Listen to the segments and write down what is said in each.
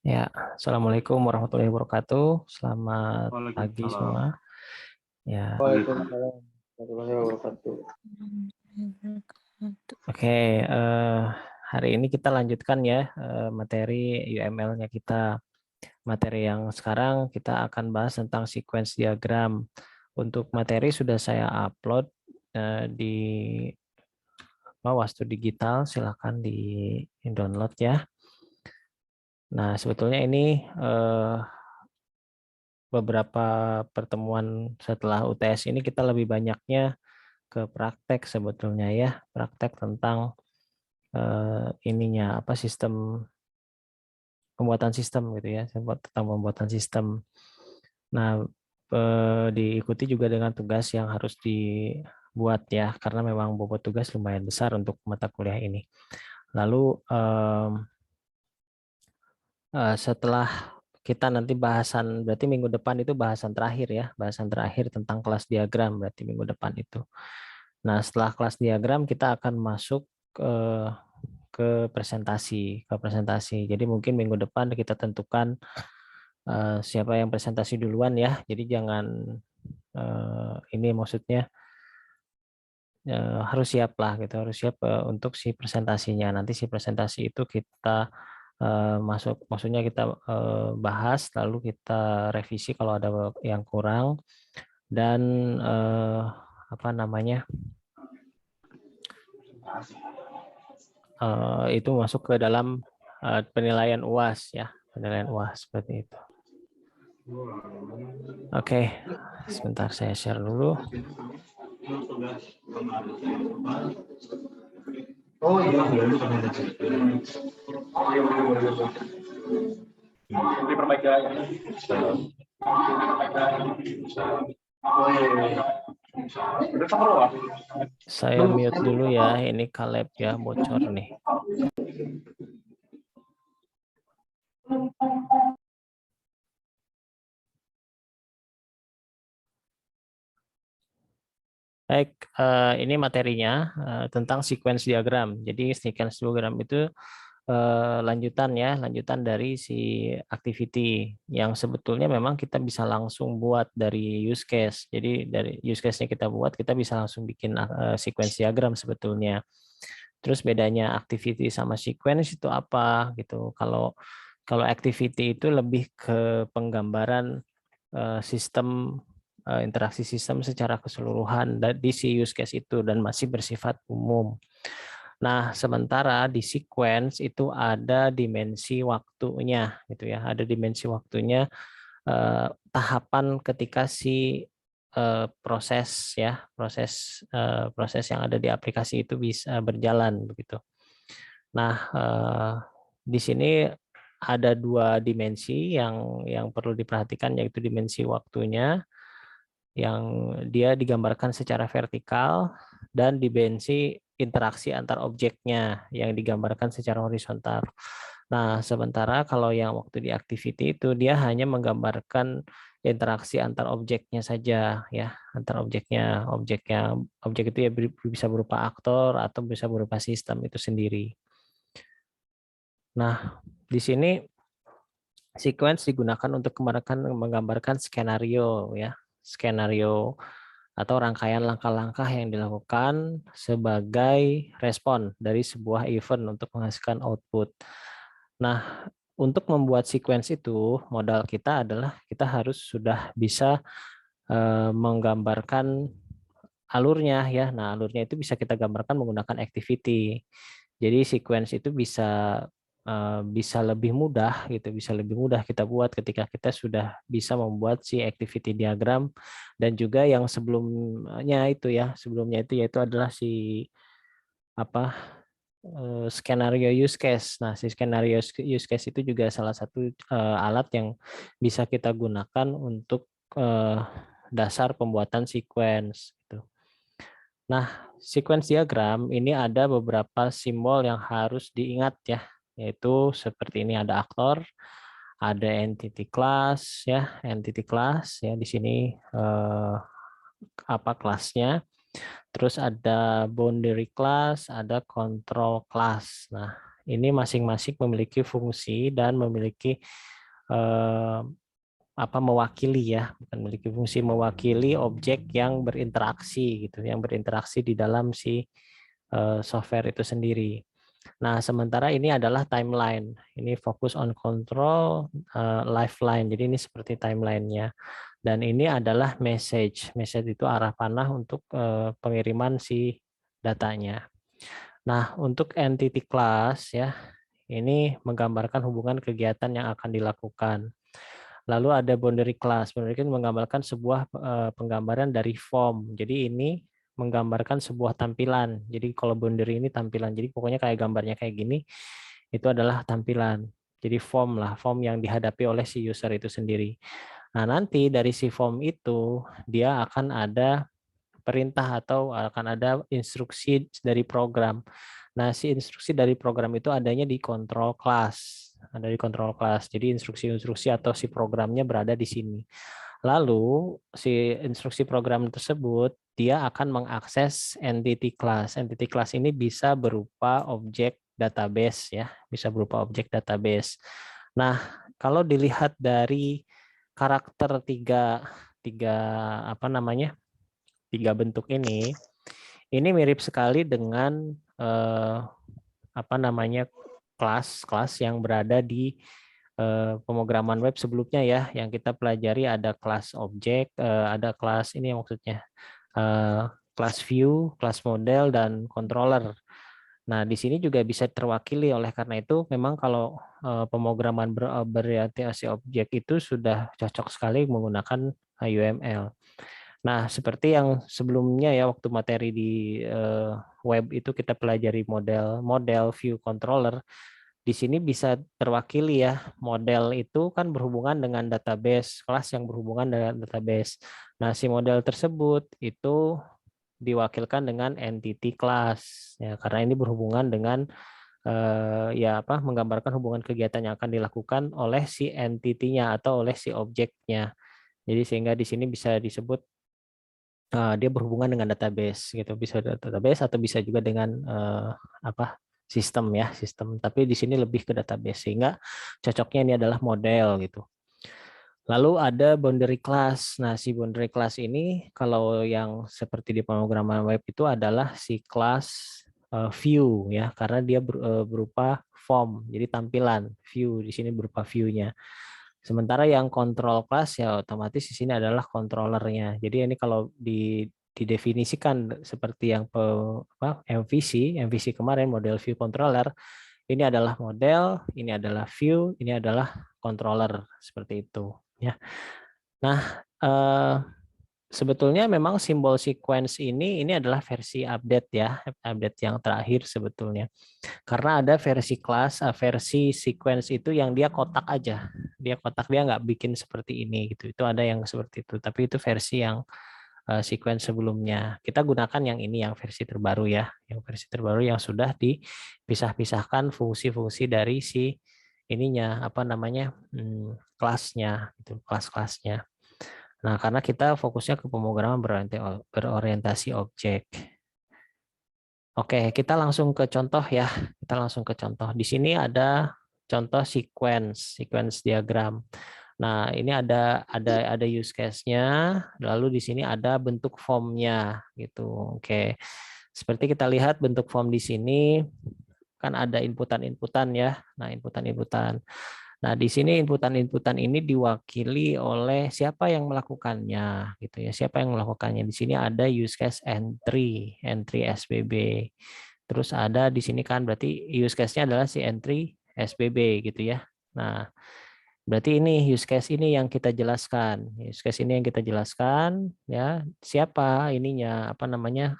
Ya, Assalamualaikum warahmatullahi wabarakatuh. Selamat pagi Waalaikumsalam. semua. Ya, Waalaikumsalam warahmatullahi wabarakatuh. oke. Hari ini kita lanjutkan ya materi UML-nya kita. Materi yang sekarang kita akan bahas tentang sequence diagram. Untuk materi sudah saya upload di Wastu Digital. Silakan di download ya. Nah, sebetulnya ini beberapa pertemuan setelah UTS ini kita lebih banyaknya ke praktek sebetulnya ya, praktek tentang ininya apa sistem pembuatan sistem gitu ya, tentang pembuatan sistem. Nah, diikuti juga dengan tugas yang harus dibuat ya, karena memang bobot tugas lumayan besar untuk mata kuliah ini. Lalu setelah kita nanti bahasan, berarti minggu depan itu bahasan terakhir ya, bahasan terakhir tentang kelas diagram berarti minggu depan itu. Nah, setelah kelas diagram kita akan masuk ke presentasi. Jadi mungkin minggu depan kita tentukan siapa yang presentasi duluan ya. Jadi jangan ini maksudnya harus siap lah gitu, harus siap untuk si presentasinya. Nanti si presentasi itu kita maksudnya kita bahas lalu kita revisi kalau ada yang kurang dan apa namanya itu masuk ke dalam penilaian UAS ya, penilaian UAS seperti itu. Oke, sebentar saya share dulu. Oh iya, diperbaiki lagi. Oh iya. Udah sama lo, Pak? Saya mute dulu ya, ini Caleb ya bocor nih. Baik, ini materinya tentang sequence diagram. Jadi sequence diagram itu lanjutan ya, lanjutan dari si activity yang sebetulnya memang kita bisa langsung buat dari use case. Jadi dari use case-nya kita buat, kita bisa langsung bikin sequence diagram sebetulnya. Terus bedanya activity sama sequence itu apa gitu. Kalau activity itu lebih ke penggambaran sistem interaksi sistem secara keseluruhan di si use case itu dan masih bersifat umum. Nah, sementara di sequence itu ada dimensi waktunya gitu ya. Ada dimensi waktunya tahapan ketika si proses ya, proses yang ada di aplikasi itu bisa berjalan begitu. Nah, di sini ada dua dimensi yang perlu diperhatikan, yaitu dimensi waktunya yang dia digambarkan secara vertikal dan dimensi interaksi antar objeknya yang digambarkan secara horizontal. Nah, sementara kalau yang waktu di activity itu dia hanya menggambarkan interaksi antar objeknya saja ya, antar objek itu ya bisa berupa aktor atau bisa berupa sistem itu sendiri. Nah, di sini sequence digunakan untuk menggambarkan skenario ya, skenario atau rangkaian langkah-langkah yang dilakukan sebagai respon dari sebuah event untuk menghasilkan output. Nah, untuk membuat sequence itu, modal kita adalah kita harus sudah bisa menggambarkan alurnya ya. Nah, alurnya itu bisa kita gambarkan menggunakan activity. Jadi sequence itu bisa lebih mudah gitu, bisa lebih mudah kita buat ketika kita sudah bisa membuat si activity diagram dan juga yang sebelumnya itu yaitu adalah si apa skenario use case. Nah, si skenario use case itu juga salah satu alat yang bisa kita gunakan untuk dasar pembuatan sequence gitu. Nah, sequence diagram ini ada beberapa simbol yang harus diingat ya, yaitu seperti ini ada aktor, ada entity class ya di sini apa kelasnya. Terus ada boundary class, ada control class. Nah, Ini masing-masing memiliki fungsi dan memiliki mewakili ya, bukan memiliki fungsi, mewakili objek yang berinteraksi gitu, yang berinteraksi di dalam si software itu sendiri. Nah, sementara ini adalah timeline. Ini fokus on control lifeline. Jadi ini seperti timelinenya. Dan ini adalah message. Message itu arah panah untuk pengiriman si datanya. Nah, untuk entity class ya, ini menggambarkan hubungan kegiatan yang akan dilakukan. Lalu ada boundary class. Boundary class menggambarkan sebuah penggambaran dari form. Jadi ini menggambarkan sebuah tampilan. Jadi kalau boundary ini tampilan. Jadi pokoknya kayak gambarnya kayak gini, itu adalah tampilan. Jadi form lah, form yang dihadapi oleh si user itu sendiri. Nah, nanti dari si form itu dia akan ada perintah atau akan ada instruksi dari program. Nah, si instruksi dari program itu adanya di control class. Ada di control class. Jadi instruksi-instruksi atau si programnya berada di sini. Lalu si instruksi program tersebut dia akan mengakses entity class. Entity class ini bisa berupa objek database ya, bisa berupa objek database. Nah, kalau dilihat dari karakter tiga bentuk ini mirip sekali dengan kelas-kelas yang berada di pemrograman web sebelumnya ya, yang kita pelajari ada kelas objek, ada kelas ini maksudnya kelas view, kelas model, dan controller. Nah, di sini juga bisa terwakili. Oleh karena itu, memang kalau pemrograman berorientasi objek itu sudah cocok sekali menggunakan UML. Nah, seperti yang sebelumnya ya, waktu materi di web itu kita pelajari model view controller. Di sini bisa terwakili ya, model itu kan berhubungan dengan database, kelas yang berhubungan dengan database. Nah, si model tersebut itu diwakilkan dengan entity class ya, karena ini berhubungan dengan menggambarkan hubungan kegiatan yang akan dilakukan oleh si entity-nya atau oleh si objeknya. Jadi sehingga di sini bisa disebut dia berhubungan dengan database gitu, bisa database atau bisa juga dengan sistem ya, sistem. Tapi di sini lebih ke database sehingga cocoknya ini adalah model gitu. Lalu ada boundary class. Nah, si boundary class ini kalau yang seperti di pemrograman web itu adalah si kelas view ya, karena dia berupa form, jadi tampilan view di sini berupa view-nya. Sementara yang control class ya otomatis di sini adalah controllernya. Jadi ini kalau didefinisikan seperti yang MVC kemarin, model view controller, ini adalah model, ini adalah view, ini adalah controller seperti itu ya. Nah, sebetulnya memang simbol sequence ini adalah versi update ya, update yang terakhir sebetulnya. Karena ada versi kelas, versi sequence itu yang dia kotak aja. Dia kotak, dia nggak bikin seperti ini gitu. Itu ada yang seperti itu, tapi itu versi yang sequence sebelumnya. Kita gunakan yang ini, yang versi terbaru ya, yang versi terbaru yang sudah dipisah-pisahkan fungsi-fungsi dari si ininya kelasnya itu, kelas-kelasnya. Nah, karena kita fokusnya ke pemrograman berorientasi objek. Oke, kita langsung ke contoh ya. Kita langsung ke contoh. Di sini ada contoh sequence diagram. Nah, ini ada use case-nya, lalu di sini ada bentuk form-nya gitu. Oke. Seperti kita lihat bentuk form di sini kan ada inputan-inputan ya. Nah, inputan-inputan. Nah, di sini inputan-inputan ini diwakili oleh siapa yang melakukannya gitu ya. Siapa yang melakukannya? Di sini ada use case entry SBB. Terus ada di sini kan berarti use case-nya adalah si entry SBB gitu ya. Nah, berarti ini use case ini yang kita jelaskan. Use case ini yang kita jelaskan ya. Siapa ininya,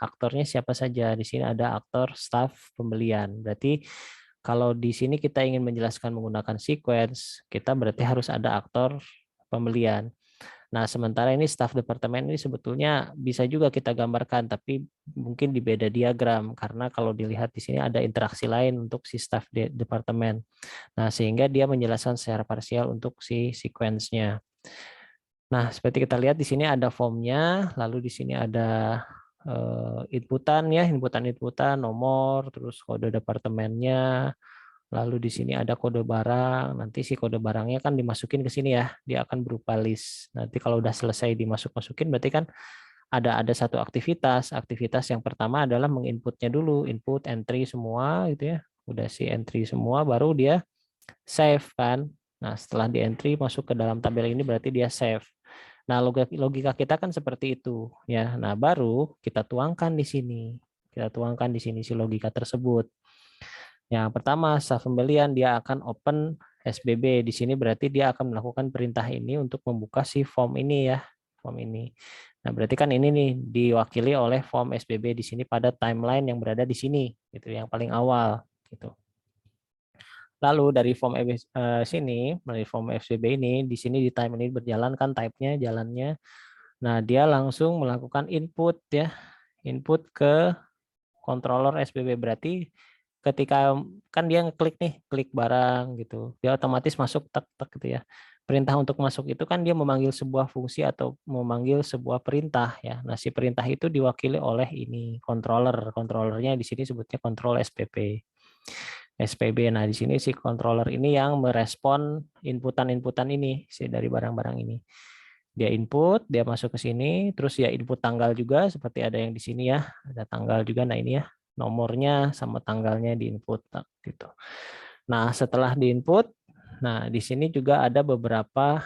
aktornya siapa saja. Di sini ada aktor staff pembelian. Berarti kalau di sini kita ingin menjelaskan menggunakan sequence, kita berarti harus ada aktor pembelian. Nah, sementara ini staff departemen ini sebetulnya bisa juga kita gambarkan, tapi mungkin di beda diagram, karena kalau dilihat di sini ada interaksi lain untuk si staff departemen. Nah, sehingga dia menjelaskan secara parsial untuk si sequence-nya. Nah, seperti kita lihat di sini ada form-nya, lalu di sini ada inputan ya, inputan nomor, terus kode departemennya, Lalu di sini ada kode barang. Nanti si kode barangnya kan dimasukin ke sini ya. Dia akan berupa list. Nanti kalau udah selesai dimasukin berarti kan ada satu aktivitas. Aktivitas yang pertama adalah menginputnya dulu, input entry semua gitu ya. Udah si entry semua baru dia save kan. Nah, setelah di entry masuk ke dalam tabel ini berarti dia save. Nah, logika kita kan seperti itu ya. Nah, baru kita tuangkan di sini. Kita tuangkan di sini si logika tersebut. Yang pertama, setelah pembelian dia akan open SBB. Di sini berarti dia akan melakukan perintah ini untuk membuka si form ini ya, form ini. Nah, berarti kan ini nih diwakili oleh form SBB di sini pada timeline yang berada di sini, gitu, yang paling awal, gitu. Lalu dari form sini, melalui form SBB ini, di sini di time ini berjalan kan type-nya, jalannya. Nah, dia langsung melakukan input ya, input ke controller SBB berarti ketika kan dia ngeklik nih, klik barang gitu, dia otomatis masuk tek tek gitu ya. Perintah untuk masuk itu kan dia memanggil sebuah fungsi atau memanggil sebuah perintah ya. Nah, si perintah itu diwakili oleh ini controller. Controllernya di sini sebutnya kontrol SPB. SPB. Nah, di sini si controller ini yang merespon inputan-inputan ini si dari barang-barang ini. Dia input, dia masuk ke sini, terus ya input tanggal juga seperti ada yang di sini ya, ada tanggal juga. Nah, ini ya nomornya sama tanggalnya di input gitu. Nah, setelah di input, nah di sini juga ada beberapa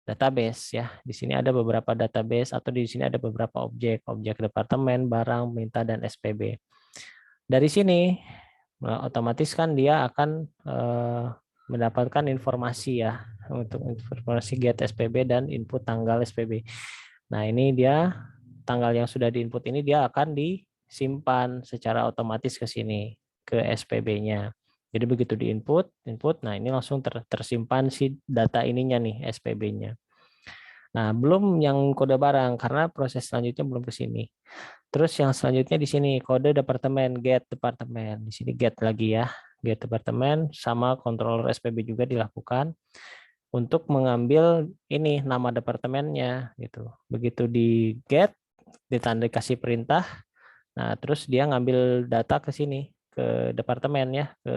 database ya. Di sini ada beberapa database atau di sini ada beberapa objek departemen, barang, minta dan SPB. Dari sini otomatis kan dia akan mendapatkan informasi ya untuk informasi get SPB dan input tanggal SPB. Nah, ini dia tanggal yang sudah diinput ini dia akan disimpan secara otomatis ke sini ke SPB-nya. Jadi begitu diinput, nah ini langsung tersimpan si data ininya nih SPB-nya. Nah, belum yang kode barang karena proses selanjutnya belum ke sini. Terus yang selanjutnya di sini kode departemen, get departemen. Di sini get lagi ya, get departemen sama controller SPB juga dilakukan untuk mengambil ini nama departemennya gitu. Begitu di get ditanda kasih perintah. Nah, terus dia ngambil data ke sini ke departemen ya, ke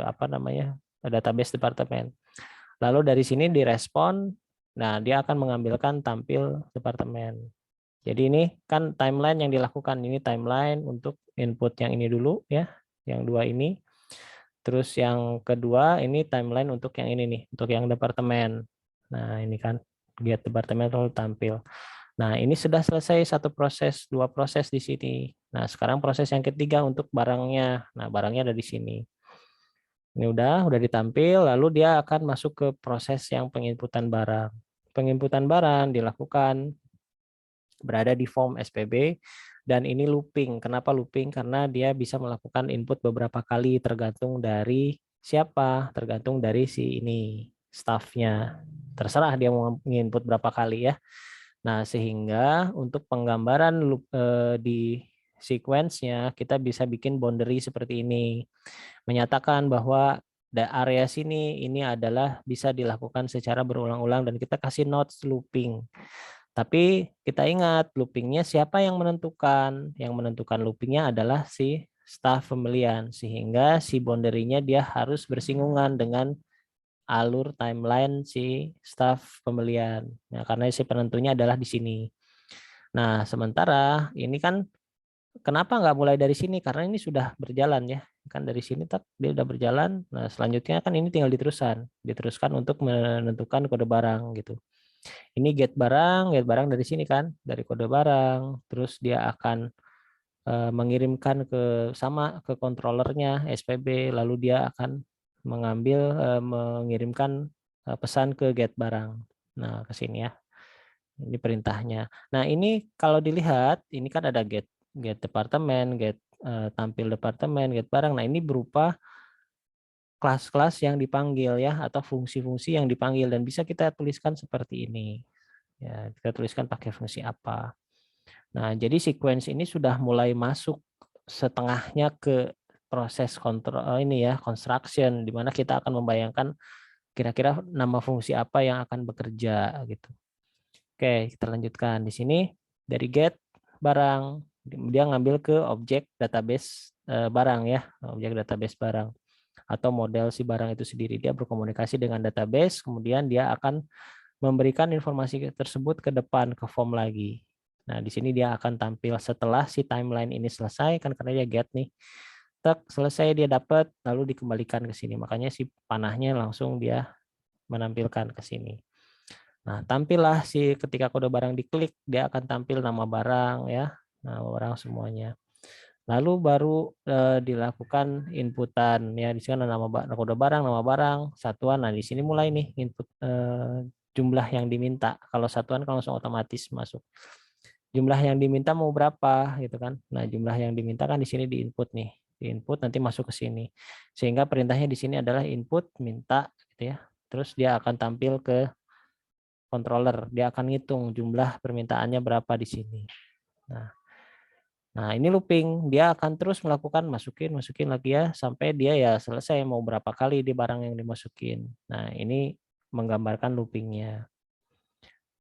apa namanya? Database departemen. Lalu dari sini direspon. Nah, dia akan mengambilkan tampil departemen. Jadi ini kan timeline yang dilakukan. Ini timeline untuk input yang ini dulu ya, yang dua ini. Terus yang kedua ini timeline untuk yang ini nih, untuk yang departemen. Nah, ini kan get departemen lalu tampil. Nah, ini sudah selesai satu proses, dua proses di sini. Nah, sekarang proses yang ketiga untuk barangnya. Nah, barangnya ada di sini. Ini udah ditampil, lalu dia akan masuk ke proses yang penginputan barang. Penginputan barang dilakukan berada di form SPB dan ini looping. Kenapa looping? Karena dia bisa melakukan input beberapa kali tergantung dari siapa, tergantung dari si ini staffnya. Terserah dia mau menginput berapa kali ya. Nah, sehingga untuk penggambaran loop di sequence-nya kita bisa bikin boundary seperti ini. Menyatakan bahwa area sini ini adalah bisa dilakukan secara berulang-ulang dan kita kasih notes looping. Tapi kita ingat loopingnya siapa yang menentukan? Yang menentukan loopingnya adalah si staf pembelian. Sehingga si boundary-nya dia harus bersinggungan dengan alur timeline si staf pembelian. Nah, karena si penentunya adalah di sini. Nah, sementara ini kan kenapa nggak mulai dari sini? Karena ini sudah berjalan ya. Kan dari sini dia udah berjalan. Nah, selanjutnya kan ini tinggal diteruskan untuk menentukan kode barang gitu. Ini get barang dari sini kan, dari kode barang. Terus dia akan mengirimkan ke controllernya SPB, lalu dia akan mengirimkan pesan ke get barang. Nah, ke sini ya. Ini perintahnya. Nah, ini kalau dilihat, ini kan ada get departemen, get tampil departemen, get barang. Nah, ini berupa kelas-kelas yang dipanggil ya, atau fungsi-fungsi yang dipanggil dan bisa kita tuliskan seperti ini. Ya, kita tuliskan pakai fungsi apa. Nah, jadi sequence ini sudah mulai masuk setengahnya ke proses kontrol ini ya, construction, di mana kita akan membayangkan kira-kira nama fungsi apa yang akan bekerja gitu. Oke, kita lanjutkan di sini dari get barang, dia ngambil ke objek database barang ya, objek database barang. atau model si barang itu sendiri. Dia berkomunikasi dengan database, kemudian dia akan memberikan informasi tersebut ke depan ke form lagi. Nah, di sini dia akan tampil setelah si timeline ini selesai, kan karena dia get nih. Tek, selesai dia dapat, lalu dikembalikan ke sini. Makanya si panahnya langsung dia menampilkan ke sini. Nah, tampillah si ketika kode barang diklik, dia akan tampil nama barang ya, nama barang semuanya. Lalu baru dilakukan inputan ya, di sini ada nama kode barang, nama barang, satuan. Nah, di sini mulai nih input jumlah yang diminta. Kalau satuan kan langsung otomatis masuk. Jumlah yang diminta mau berapa gitu kan. Nah, jumlah yang diminta kan di sini di input nih. Di input nanti masuk ke sini. Sehingga perintahnya di sini adalah input minta gitu ya. Terus dia akan tampil ke controller. Dia akan ngitung jumlah permintaannya berapa di sini. Nah, ini looping. Dia akan terus melakukan masukin lagi ya sampai dia ya selesai mau berapa kali di barang yang dimasukin. Nah, ini menggambarkan loopingnya.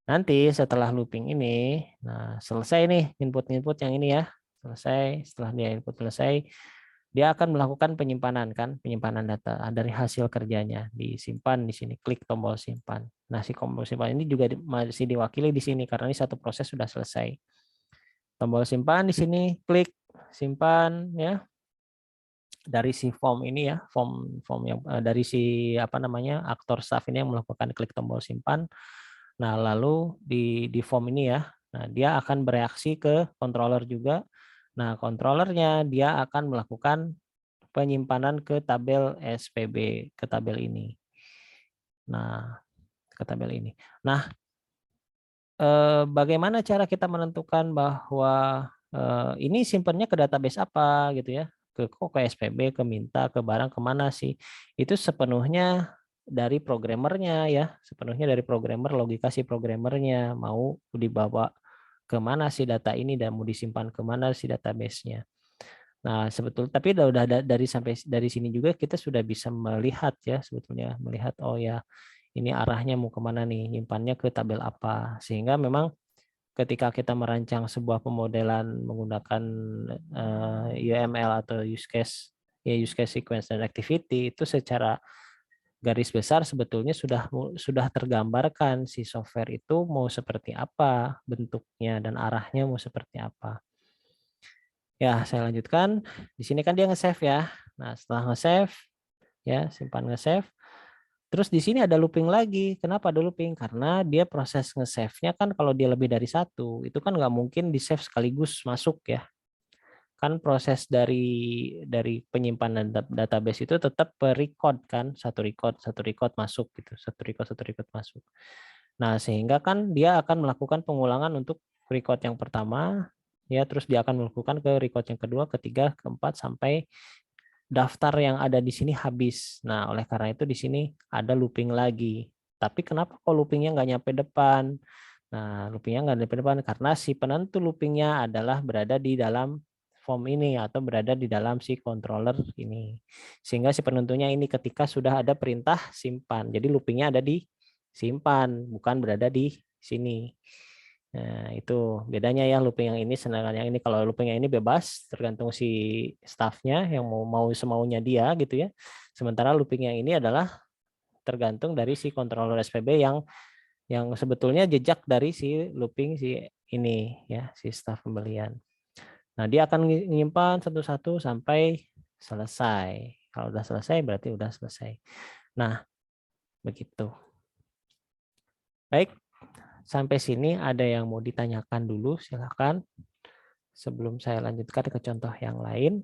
Nanti setelah looping ini, nah selesai nih input-input yang ini ya, selesai. Setelah dia input selesai, dia akan melakukan penyimpanan kan, penyimpanan data dari hasil kerjanya, disimpan di sini, klik tombol simpan. Nah si tombol simpan ini juga masih diwakili di sini karena ini satu proses sudah selesai. Tombol simpan di sini, klik simpan ya. Dari si form ini ya, form yang dari si apa namanya aktor staff ini yang melakukan klik tombol simpan. Nah, lalu di form ini ya, nah dia akan bereaksi ke controller juga. Nah, controllernya dia akan melakukan penyimpanan ke tabel SPB, ke tabel ini. Nah, ke tabel ini. Nah, bagaimana cara kita menentukan bahwa ini simpannya ke database apa gitu ya? Ke SPB, ke minta, ke barang, kemana sih? Itu sepenuhnya dari programmernya ya, sepenuhnya dari programmer, logika si programmernya mau dibawa kemana sih data ini dan mau disimpan kemana si database-nya. Nah, sebetulnya tapi udah dari sini juga kita sudah bisa melihat ya sebetulnya melihat oh ya ini arahnya mau kemana nih, nyimpannya ke tabel apa, sehingga memang ketika kita merancang sebuah pemodelan menggunakan UML atau use case sequence dan activity itu secara garis besar sebetulnya sudah tergambarkan si software itu mau seperti apa bentuknya dan arahnya mau seperti apa. Ya, saya lanjutkan. Di sini kan dia nge-save ya. Nah, setelah nge-save ya, simpan nge-save. Terus di sini ada looping lagi. Kenapa ada looping? Karena dia proses nge-save-nya kan kalau dia lebih dari satu, itu kan nggak mungkin di-save sekaligus masuk ya. Kan proses dari penyimpanan database itu tetap per record kan, satu record masuk gitu, satu record masuk. Nah, sehingga kan dia akan melakukan pengulangan untuk record yang pertama, ya terus dia akan melakukan ke record yang kedua, ketiga, keempat sampai daftar yang ada di sini habis. Nah, oleh karena itu di sini ada looping lagi. Tapi kenapa kok loopingnya nggak nyampe depan? Nah, loopingnya nggak nyampe depan karena si penentu loopingnya adalah berada di dalam form ini atau berada di dalam si controller ini. Sehingga si penentunya ini ketika sudah ada perintah simpan. Jadi loopingnya ada di simpan, bukan berada di sini. Nah, itu bedanya ya looping yang ini sedangkan yang ini kalau looping yang ini bebas tergantung si staffnya yang mau semaunya dia gitu ya. Sementara looping yang ini adalah tergantung dari si controller SPB yang sebetulnya jejak dari si looping si ini ya, si staff pembelian. Nah, dia akan menyimpan satu-satu sampai selesai. Kalau udah selesai berarti udah selesai. Nah, begitu. Baik, sampai sini ada yang mau ditanyakan dulu, silakan. Sebelum saya lanjutkan ke contoh yang lain.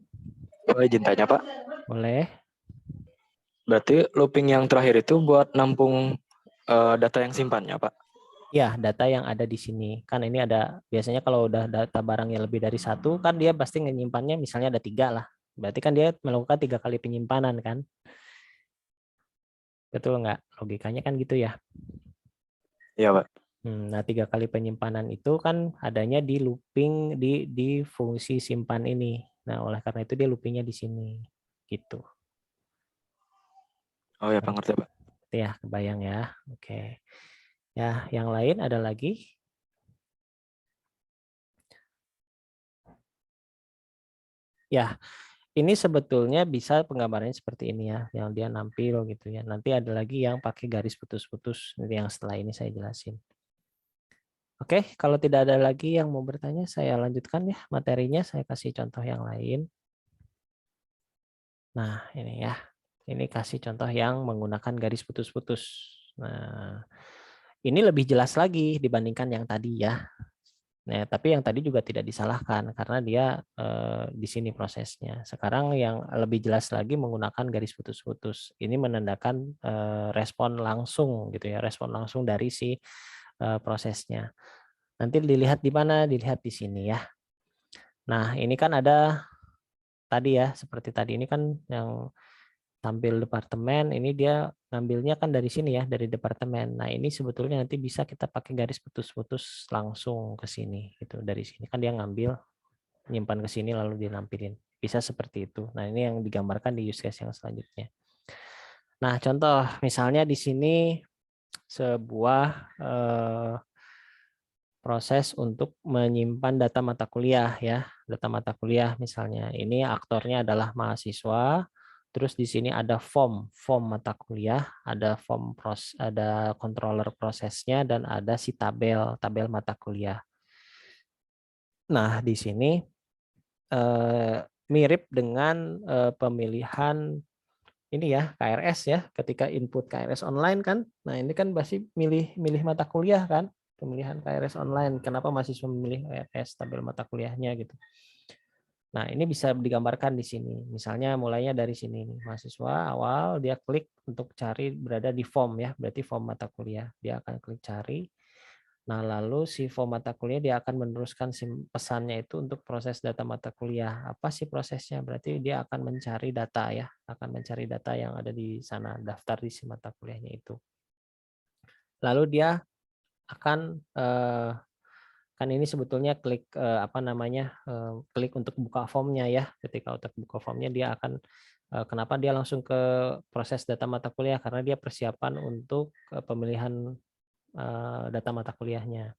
Oh, izin tanya, Pak. Boleh. Berarti looping yang terakhir itu buat nampung data yang simpannya, Pak? Ya, data yang ada di sini. Kan ini ada, biasanya kalau udah data barangnya lebih dari satu, kan dia pasti menyimpannya misalnya ada 3 lah. Berarti kan dia melakukan 3 kali penyimpanan kan. Betul nggak? Logikanya kan gitu ya. Iya, Pak. Nah, 3 kali penyimpanan itu kan adanya di looping di fungsi simpan ini. Nah, oleh karena itu dia loopingnya di sini. Gitu. Oh ya, Pak, ngerti, Pak. Ya, kebayang ya. Oke. Ya, yang lain ada lagi? Ya, Ini sebetulnya bisa penggambarannya seperti ini ya, yang dia nampil gitu ya. Nanti ada lagi yang pakai garis putus-putus, yang setelah ini saya jelasin. Oke, kalau tidak ada lagi yang mau bertanya, saya lanjutkan ya materinya. Saya kasih contoh yang lain. Nah, ini ya. Ini kasih contoh yang menggunakan garis putus-putus. Nah, ini lebih jelas lagi dibandingkan yang tadi ya. Nah, tapi yang tadi juga tidak disalahkan karena dia di sini prosesnya. Sekarang yang lebih jelas lagi menggunakan garis putus-putus. Ini menandakan respon langsung gitu ya, respon langsung dari si prosesnya. Nanti dilihat di mana? Dilihat di sini ya. Nah, ini kan ada tadi ya, seperti tadi ini kan yang tampil departemen, ini dia ngambilnya kan dari sini ya, dari departemen. Nah, ini sebetulnya nanti bisa kita pakai garis putus-putus langsung ke sini gitu. Dari sini kan dia ngambil, nyimpan ke sini lalu dinampilin. Bisa seperti itu. Nah, ini yang digambarkan di use case yang selanjutnya. Nah, contoh misalnya di sini sebuah proses untuk menyimpan data mata kuliah ya, data mata kuliah misalnya. Ini aktornya adalah mahasiswa. Terus di sini ada form mata kuliah, ada ada controller prosesnya dan ada si tabel mata kuliah. Nah, di sini mirip dengan pemilihan ini ya KRS ya, ketika input KRS online kan. Nah, ini kan pasti milih mata kuliah kan, pemilihan KRS online. Kenapa mahasiswa memilih KRS tabel mata kuliahnya gitu. Nah, ini bisa digambarkan di sini. Misalnya mulainya dari sini nih. Mahasiswa awal dia klik untuk cari berada di form ya, berarti form mata kuliah. Dia akan klik cari. Nah, lalu si form mata kuliah dia akan meneruskan pesannya itu untuk proses data mata kuliah. Apa sih prosesnya? Berarti dia akan mencari data ya, akan mencari data yang ada di sana, daftar di si mata kuliahnya itu. Lalu dia akan kan ini sebetulnya klik klik untuk buka formnya ya. Ketika untuk buka formnya dia akan kenapa dia langsung ke proses data mata kuliah, karena dia persiapan untuk pemilihan data mata kuliahnya.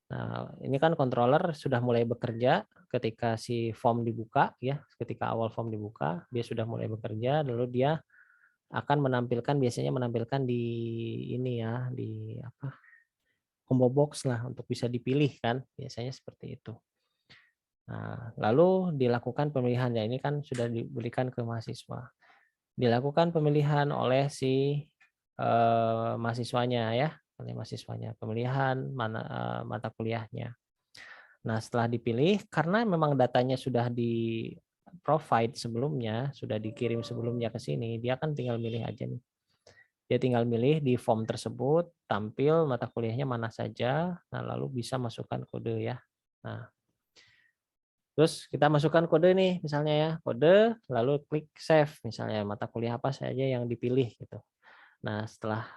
Nah, ini kan controller sudah mulai bekerja ketika si form dibuka ya, ketika awal form dibuka, dia sudah mulai bekerja, lalu dia akan biasanya menampilkan di ini ya, di apa? Combo box lah untuk bisa dipilih kan, biasanya seperti itu. Nah, lalu dilakukan pemilihan ya, ini kan sudah diberikan ke mahasiswa. Dilakukan pemilihan oleh si mahasiswanya ya, oleh mahasiswanya, pemilihan mata kuliahnya. Nah, setelah dipilih, karena memang datanya sudah di provide sebelumnya, sudah dikirim sebelumnya ke sini, dia kan tinggal milih aja nih. Dia tinggal milih di form tersebut, tampil mata kuliahnya mana saja, nah lalu bisa masukkan kode ya. Nah, terus kita masukkan kode nih, misalnya ya, kode, lalu klik save, misalnya mata kuliah apa saja yang dipilih gitu. Nah, setelah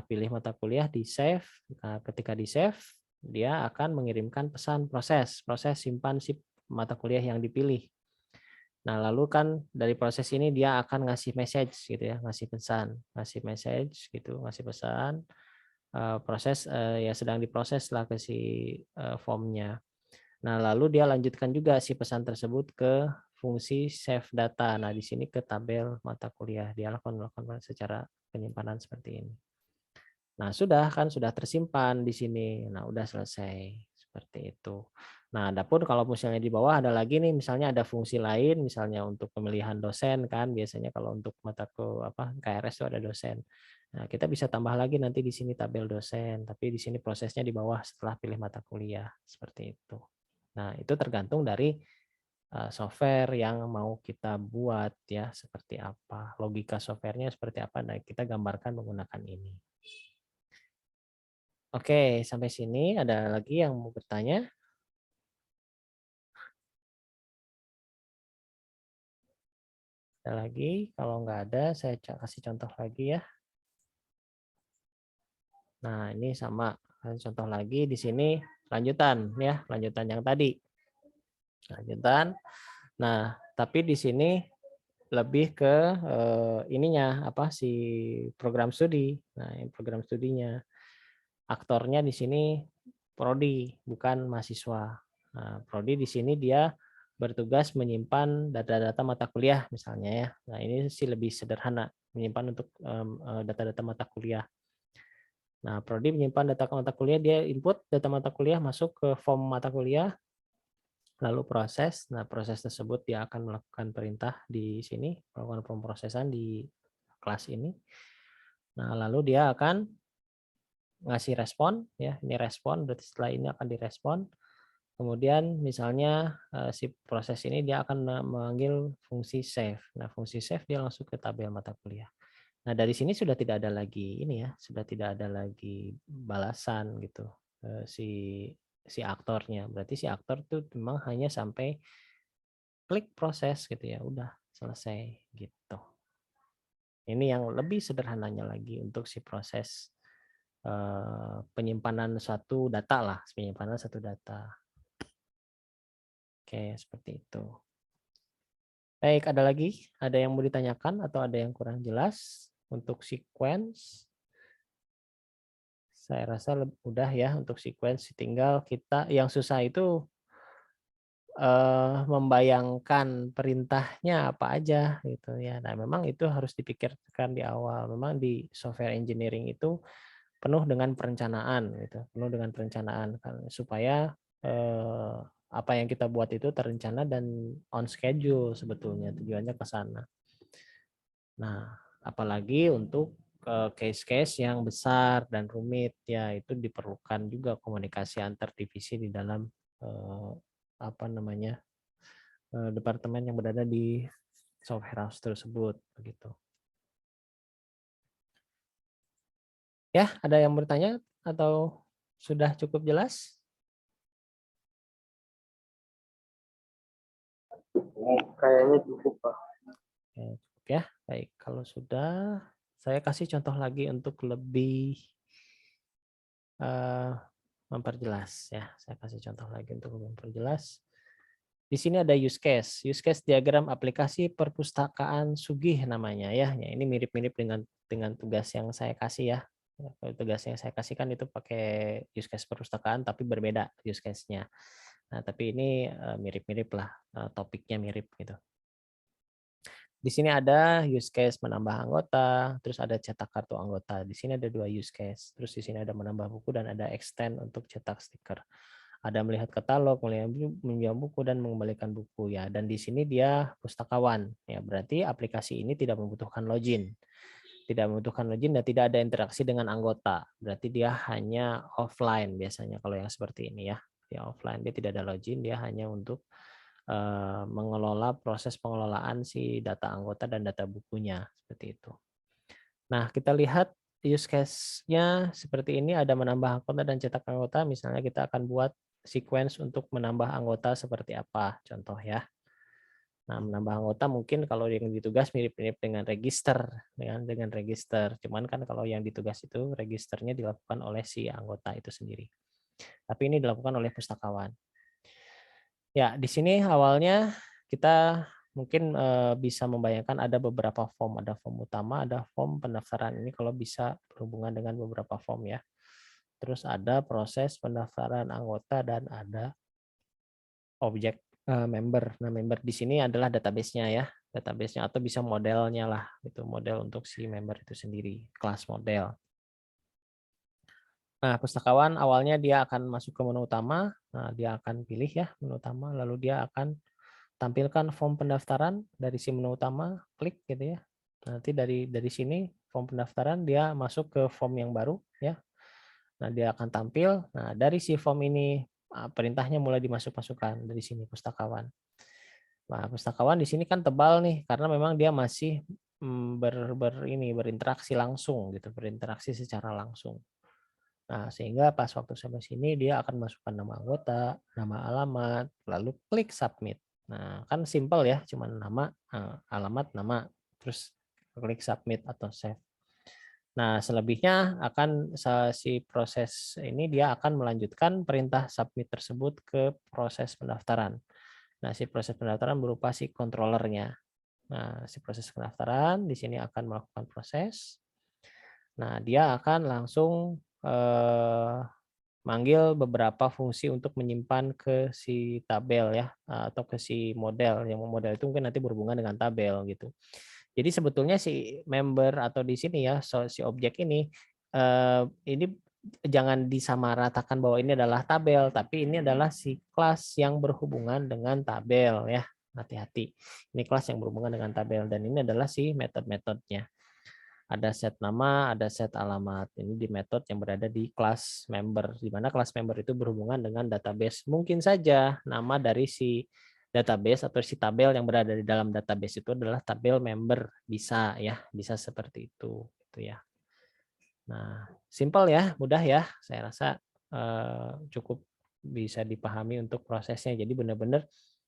pilih mata kuliah di save, nah, ketika di save, dia akan mengirimkan pesan proses simpan si mata kuliah yang dipilih. Nah, lalu kan dari proses ini dia akan ngasih message gitu ya, ngasih message gitu, ngasih pesan. Proses ya sedang diproses lah ke si formnya. Nah, lalu dia lanjutkan juga si pesan tersebut ke fungsi save data. Nah, di sini ke tabel mata kuliah. Dia melakukan secara penyimpanan seperti ini. Nah, sudah tersimpan di sini. Nah, udah selesai seperti itu. Nah, adapun kalau misalnya di bawah ada lagi nih, misalnya ada fungsi lain, misalnya untuk pemilihan dosen kan, biasanya kalau untuk mata KRS itu ada dosen. Nah, kita bisa tambah lagi nanti di sini tabel dosen, tapi di sini prosesnya di bawah setelah pilih mata kuliah seperti itu. Nah, itu tergantung dari software yang mau kita buat ya, seperti apa. Logika softwarenya seperti apa, nah kita gambarkan menggunakan ini. Oke, sampai sini ada lagi yang mau bertanya? Ada lagi? Kalau nggak ada, saya kasih contoh lagi ya. Nah, ini sama. Contoh lagi di sini lanjutan ya, lanjutan yang tadi. Lanjutan. Nah, tapi di sini lebih ke ininya apa si program studi. Nah, yang program studinya. Aktornya di sini prodi, bukan mahasiswa. Nah, prodi di sini dia bertugas menyimpan data-data mata kuliah misalnya ya. Nah, ini sih lebih sederhana, menyimpan untuk data-data mata kuliah. Nah, prodi menyimpan data mata kuliah, dia input data mata kuliah masuk ke form mata kuliah, lalu proses. Nah, proses tersebut dia akan melakukan perintah di sini, melakukan pemrosesan di kelas ini. Nah, lalu dia akan ngasih respon ya, ini respon, berarti setelah ini akan direspon. Kemudian misalnya si proses ini dia akan memanggil fungsi save. Nah, fungsi save dia langsung ke tabel mata kuliah. Nah, dari sini sudah tidak ada lagi ini ya, sudah tidak ada lagi balasan gitu si aktornya. Berarti si aktor tuh memang hanya sampai klik proses gitu ya, udah selesai gitu. Ini yang lebih sederhananya lagi untuk si proses penyimpanan suatu data lah, penyimpanan satu data. Oke, seperti itu. Baik, ada lagi? Ada yang mau ditanyakan atau ada yang kurang jelas untuk sequence? Saya rasa udah ya untuk sequence. Tinggal kita yang susah itu membayangkan perintahnya apa aja gitu ya. Nah, memang itu harus dipikirkan di awal. Memang di software engineering itu penuh dengan perencanaan gitu, penuh dengan perencanaan supaya apa yang kita buat itu terencana dan on schedule sebetulnya, tujuannya ke sana. Nah, apalagi untuk case-case yang besar dan rumit ya, itu diperlukan juga komunikasi antar divisi di dalam apa namanya departemen yang berada di software house tersebut begitu. Ya, ada yang bertanya atau sudah cukup jelas? Kayaknya cukup, Pak. Cukup ya. Baik, kalau sudah saya kasih contoh lagi untuk lebih memperjelas ya. Saya kasih contoh lagi untuk memperjelas. Di sini ada use case diagram aplikasi perpustakaan Sugih namanya ya. Ya, ini mirip-mirip dengan tugas yang saya kasih ya. Tugas yang saya kasihkan itu pakai use case perpustakaan tapi berbeda use case-nya. Nah, tapi ini mirip-mirip lah, topiknya mirip gitu. Di sini ada use case menambah anggota, terus ada cetak kartu anggota. Di sini ada 2 use case. Terus di sini ada menambah buku dan ada extend untuk cetak stiker. Ada melihat katalog, meminjam buku dan mengembalikan buku ya. Dan di sini dia pustakawan ya. Berarti aplikasi ini tidak membutuhkan login. Tidak membutuhkan login dan tidak ada interaksi dengan anggota. Berarti dia hanya offline biasanya kalau yang seperti ini ya. Dia offline, dia tidak ada login, dia hanya untuk mengelola proses pengelolaan si data anggota dan data bukunya seperti itu. Nah, kita lihat use case-nya seperti ini, ada menambah anggota dan cetak anggota. Misalnya kita akan buat sequence untuk menambah anggota seperti apa, contoh ya. Nah, menambah anggota mungkin kalau yang ditugas mirip-mirip dengan register, dengan register. Cuman kan kalau yang ditugas itu registernya dilakukan oleh si anggota itu sendiri. Tapi ini dilakukan oleh pustakawan. Ya, di sini awalnya kita mungkin bisa membayangkan ada beberapa form, ada form utama, ada form pendaftaran. Ini kalau bisa berhubungan dengan beberapa form ya. Terus ada proses pendaftaran anggota dan ada objek member. Nah, member di sini adalah database-nya ya, database-nya atau bisa modelnya lah, itu model untuk si member itu sendiri, kelas model. Nah, pustakawan awalnya dia akan masuk ke menu utama, nah dia akan pilih ya menu utama, lalu dia akan tampilkan form pendaftaran dari si menu utama, klik gitu ya. Nanti dari sini form pendaftaran dia masuk ke form yang baru ya. Nah, dia akan tampil. Nah, dari si form ini perintahnya mulai dimasuk-masukkan dari sini pustakawan. Nah, pustakawan di sini kan tebal nih karena memang dia masih berinteraksi langsung gitu, berinteraksi secara langsung. Nah, sehingga pas waktu sampai sini dia akan masukkan nama anggota, nama alamat, lalu klik submit. Nah, kan simple ya, cuman nama, alamat, nama, terus klik submit atau save. Nah, selebihnya akan si proses ini dia akan melanjutkan perintah submit tersebut ke proses pendaftaran. Nah, si proses pendaftaran berupa si controllernya. Nah, si proses pendaftaran di sini akan melakukan proses. Nah, dia akan langsung manggil beberapa fungsi untuk menyimpan ke si tabel ya, atau ke si model. Yang model itu mungkin nanti berhubungan dengan tabel gitu. Jadi sebetulnya si member atau di sini ya, si objek ini jangan disamaratakan bahwa ini adalah tabel, tapi ini adalah si kelas yang berhubungan dengan tabel ya. Hati-hati. Ini kelas yang berhubungan dengan tabel dan ini adalah si metode-metodenya. Ada set nama, ada set alamat. Ini di metode yang berada di kelas member, di mana kelas member itu berhubungan dengan database. Mungkin saja nama dari si database atau si tabel yang berada di dalam database itu adalah tabel member, bisa ya, bisa seperti itu, gitu ya. Nah, simpel ya, mudah ya. Saya rasa cukup bisa dipahami untuk prosesnya. Jadi benar-benar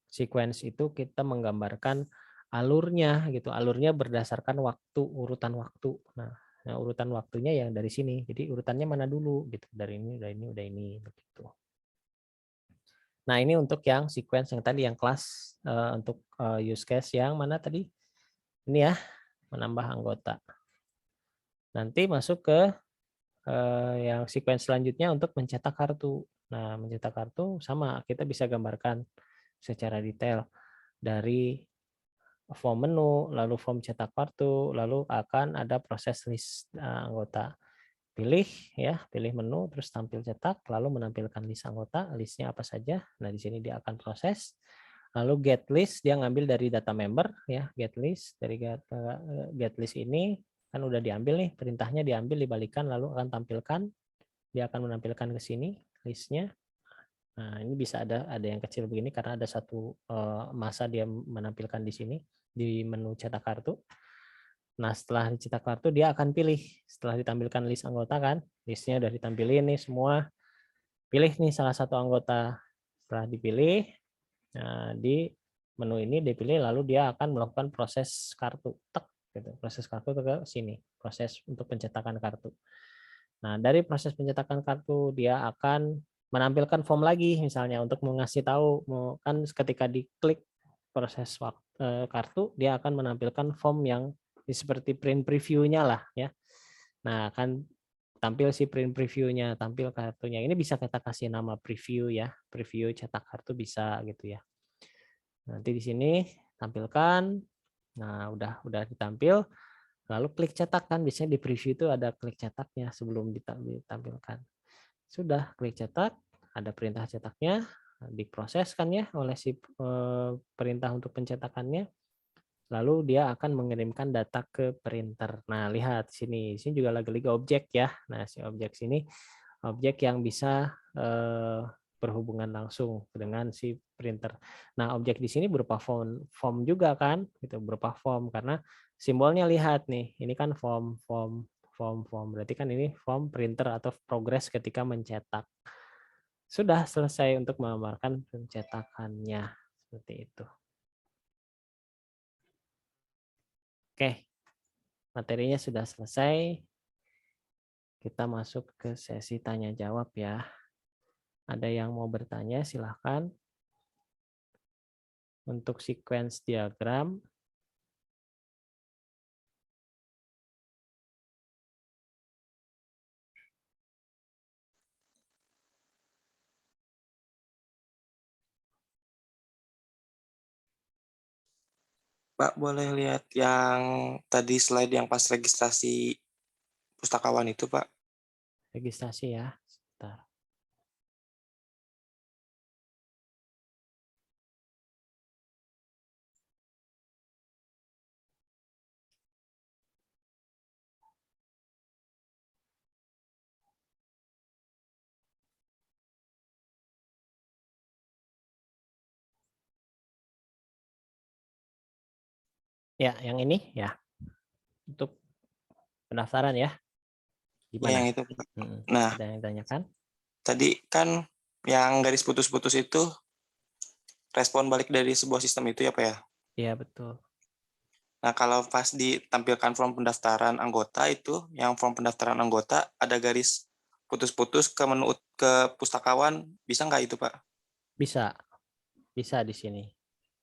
sequence itu kita menggambarkan alurnya gitu. Alurnya berdasarkan waktu, urutan waktu. Nah, urutan waktunya yang dari sini. Jadi urutannya mana dulu gitu. Dari ini, udah ini, udah ini begitu. Nah, ini untuk yang sequence yang tadi yang kelas untuk use case yang mana tadi? Ini ya, menambah anggota. Nanti masuk ke yang sequence selanjutnya untuk mencetak kartu. Nah, mencetak kartu sama, kita bisa gambarkan secara detail dari form menu, lalu form cetak kartu, lalu akan ada proses list anggota. Pilih ya, pilih menu, terus tampil cetak, lalu menampilkan list anggota, listnya apa saja. Nah, di sini dia akan proses. Lalu get list, dia ngambil dari data member ya, get list. Dari get list ini kan udah diambil nih, perintahnya diambil, dibalikan, lalu akan tampilkan. Dia akan menampilkan ke sini listnya. Nah, ini bisa ada yang kecil begini karena ada satu masa dia menampilkan di sini di menu cetak kartu. Nah, setelah dicetak kartu dia akan pilih, setelah ditampilkan list anggota kan, listnya udah ditampilin nih semua. Pilih nih salah satu anggota. Setelah dipilih, nah, di menu ini dipilih, lalu dia akan melakukan proses kartu. Tek, gitu. Proses kartu ke sini, proses untuk pencetakan kartu. Nah, dari proses pencetakan kartu dia akan menampilkan form lagi misalnya untuk mengasih tahu, kan ketika diklik proses kartu dia akan menampilkan form yang seperti print preview-nya lah ya. Nah, akan tampil si print preview-nya, tampil kartunya. Ini bisa kita kasih nama preview ya, preview cetak kartu bisa gitu ya. Nanti di sini tampilkan. Nah, udah ditampil. Lalu klik cetak kan, biasanya di preview itu ada klik cetaknya sebelum ditampilkan. Sudah klik cetak, ada perintah cetaknya, diproses kan ya oleh si perintah untuk pencetakannya. Lalu dia akan mengirimkan data ke printer. Nah, lihat sini juga lagi-lagi objek ya. Nah, si objek sini objek yang bisa berhubungan langsung dengan si printer. Nah, objek di sini berupa form juga kan, gitu, berupa form karena simbolnya lihat nih, ini kan form. Berarti kan ini form printer atau progress ketika mencetak. Sudah selesai untuk menggambarkan pencetakannya seperti itu. Oke, materinya sudah selesai. Kita masuk ke sesi tanya jawab ya. Ada yang mau bertanya, silahkan. Untuk sequence diagram, Pak, boleh lihat yang tadi slide yang pas registrasi pustakawan itu, Pak? registrasi ya. Sebentar. Ya, yang ini ya. Untuk pendaftaran ya. Ya, Gimana? yang itu, Pak. Nah, ada yang tanyakan? tadi kan yang garis putus-putus itu respon balik dari sebuah sistem itu ya, Pak ya? Iya, betul. Nah, kalau pas ditampilkan form pendaftaran anggota itu, yang form pendaftaran anggota ada garis putus-putus ke menu ke pustakawan, bisa nggak itu, Pak? Bisa. Bisa di sini.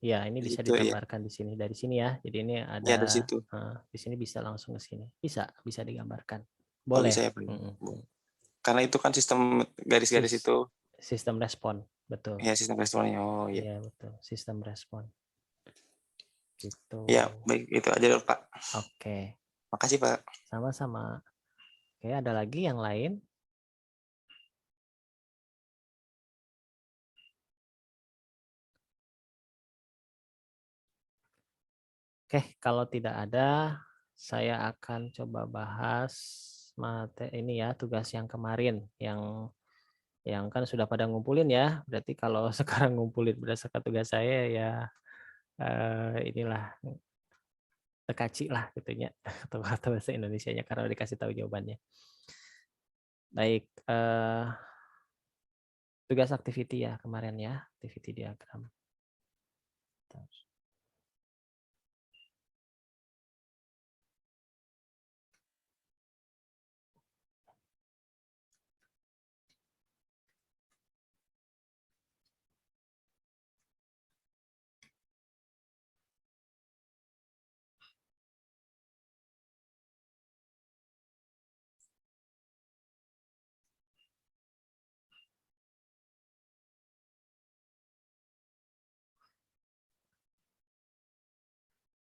Ya, ini bisa Itu ya. digambarkan di sini. Dari sini ya. Jadi ini ada Ya, dari situ. di sini bisa langsung ke sini. Bisa digambarkan. Oh, Boleh. bisa ya, Pak. Karena itu kan sistem garis-garis itu. Sistem respon, betul. Ya, sistem responnya. Oh iya. Iya, betul. Sistem respon. Gitu. Ya, baik itu aja dulu, Pak. Oke. Makasih, Pak. Sama-sama. Oke, ada lagi yang lain? Oke, kalau tidak ada, saya akan coba bahas materi ini ya, tugas yang kemarin yang kan sudah pada ngumpulin ya. Berarti kalau sekarang ngumpulin berdasarkan tugas saya ya inilah tekaci lah gitunya atau kata bahasa Indonesianya karena dikasih tahu jawabannya. Baik, tugas activity ya kemarin ya, activity diagram.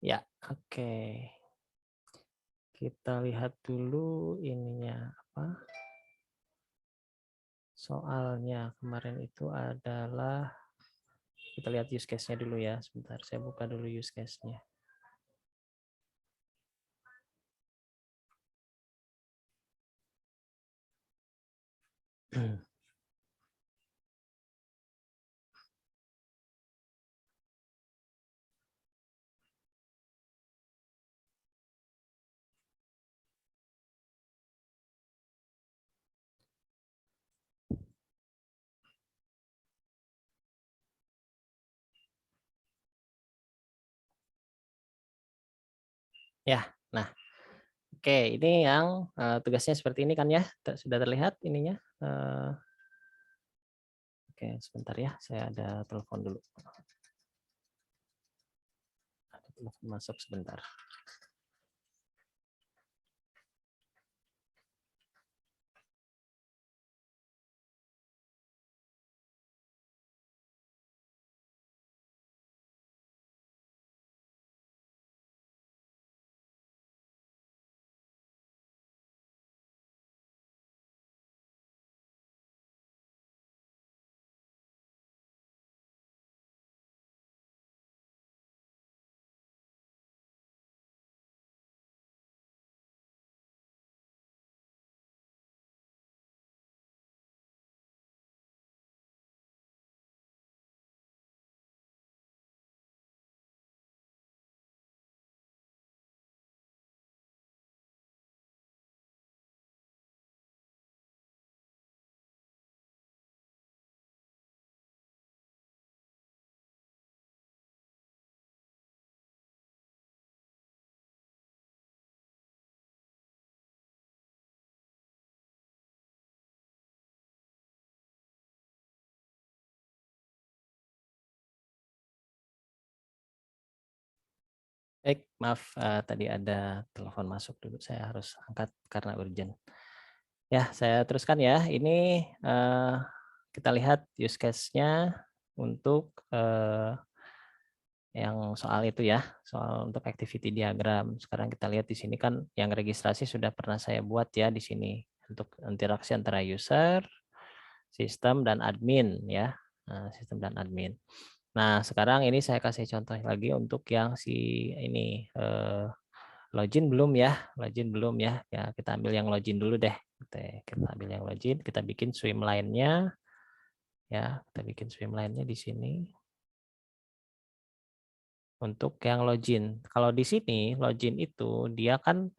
Ya, oke. Kita lihat dulu ininya apa? Soalnya kemarin itu adalah kita lihat use case-nya dulu ya. Sebentar, saya buka dulu use case-nya. Ya, nah, oke, ini yang tugasnya seperti ini kan ya, sudah terlihat ininya. Oke, sebentar ya, saya ada telepon dulu. Ada telepon masuk sebentar. Baik, maaf tadi ada telepon masuk dulu, saya harus angkat karena urgent. Ya, saya teruskan ya. Ini kita lihat use case-nya untuk yang soal itu ya, soal untuk activity diagram. Sekarang kita lihat di sini kan yang registrasi sudah pernah saya buat ya di sini untuk interaksi antara user, sistem dan admin ya. Nah, sistem dan admin. Nah, sekarang ini saya kasih contoh lagi untuk yang si ini login belum ya, login belum ya. Ya, kita ambil yang login dulu deh. Kita ambil yang login, kita bikin swimline-nya ya, kita bikin swimline-nya di sini. Untuk yang login. Kalau di sini login itu dia kan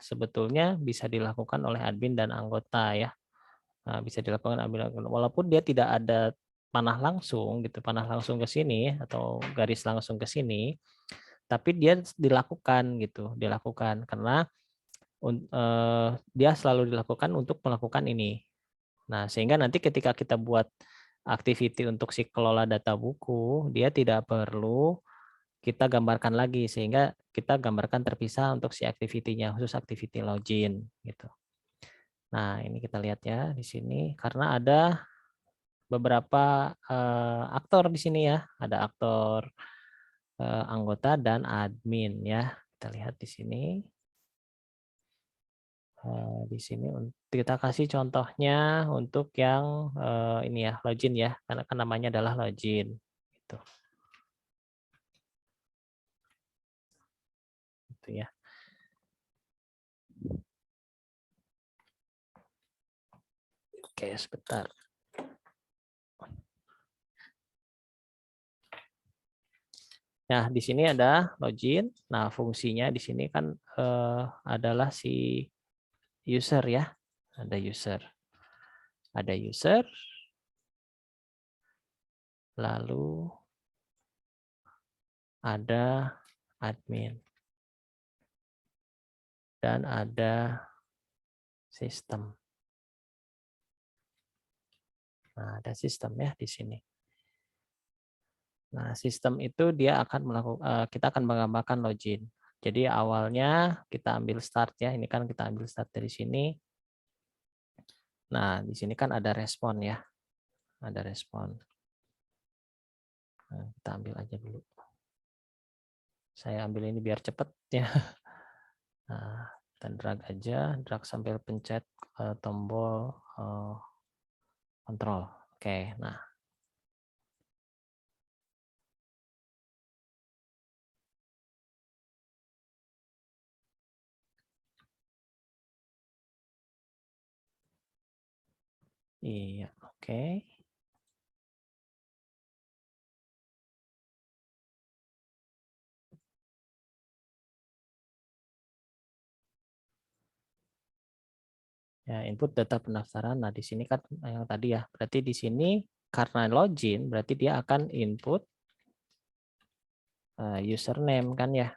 sebetulnya bisa dilakukan oleh admin dan anggota ya. Nah, bisa dilakukan walaupun dia tidak ada panah langsung gitu, panah langsung ke sini atau garis langsung ke sini, tapi dia dilakukan gitu, dilakukan karena dia selalu dilakukan untuk melakukan ini. Nah, sehingga nanti ketika kita buat activity untuk si kelola data buku, dia tidak perlu kita gambarkan lagi sehingga kita gambarkan terpisah untuk si activity-nya khusus activity login gitu. Nah, ini kita lihat ya di sini karena ada beberapa aktor di sini ya. Ada aktor anggota dan admin ya. Kita lihat di sini. Di sini kita kasih contohnya untuk yang ini ya, login ya, karena kan namanya adalah login. Gitu. Gitu ya. Oke, sebentar. Nah, di sini ada login. Nah, fungsinya di sini kan adalah si user ya. Ada user. Ada user. Lalu ada admin. Dan ada sistem. Nah, ada sistem ya di sini. Nah, sistem itu dia akan melakukan, kita akan menggambarkan login. Jadi awalnya kita ambil start ya. Ini kan kita ambil start dari sini. Nah, di sini kan ada respon ya. Ada respon. Nah, kita ambil aja dulu. Saya ambil ini biar cepat ya. Nah, kita drag aja, drag sambil pencet tombol kontrol. Oke, nah. Iya, oke. Ya, input data pendaftaran. Nah, di sini kan yang tadi ya. Berarti di sini karena login, berarti dia akan input username kan ya.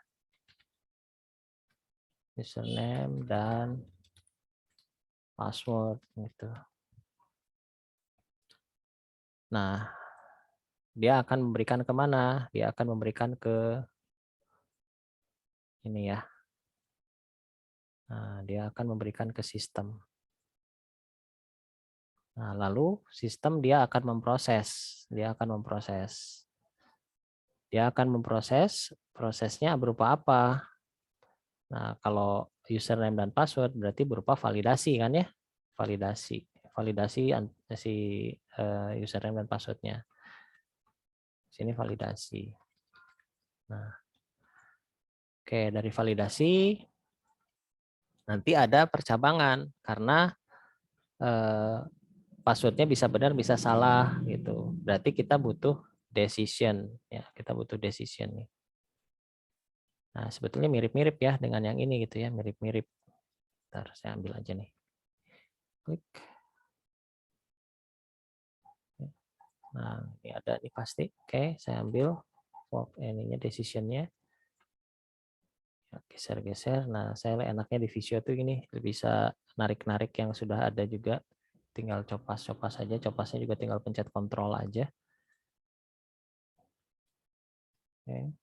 Username dan password gitu. Nah, dia akan memberikan kemana? Dia akan memberikan ke ini ya. Nah, dia akan memberikan ke sistem. Nah, lalu sistem dia akan memproses. Dia akan memproses. Dia akan memproses, prosesnya berupa apa? Nah, kalau username dan password berarti berupa validasi kan ya? Validasi. Validasi si username dan passwordnya. Sini validasi. Nah, oke, dari validasi nanti ada percabangan karena passwordnya bisa benar bisa salah gitu. Berarti kita butuh decision ya, kita butuh decision nih. Nah, sebetulnya mirip-mirip ya dengan yang ini gitu ya, mirip-mirip. Ntar saya ambil aja nih. Klik. Nah, ini ada nih pasti. Oke, saya ambil ininya decisionnya. Geser-geser. Nah, saya enaknya di Visio tuh gini, bisa narik-narik yang sudah ada juga. Tinggal copas-copas aja. Copasnya juga tinggal pencet kontrol aja. Oke.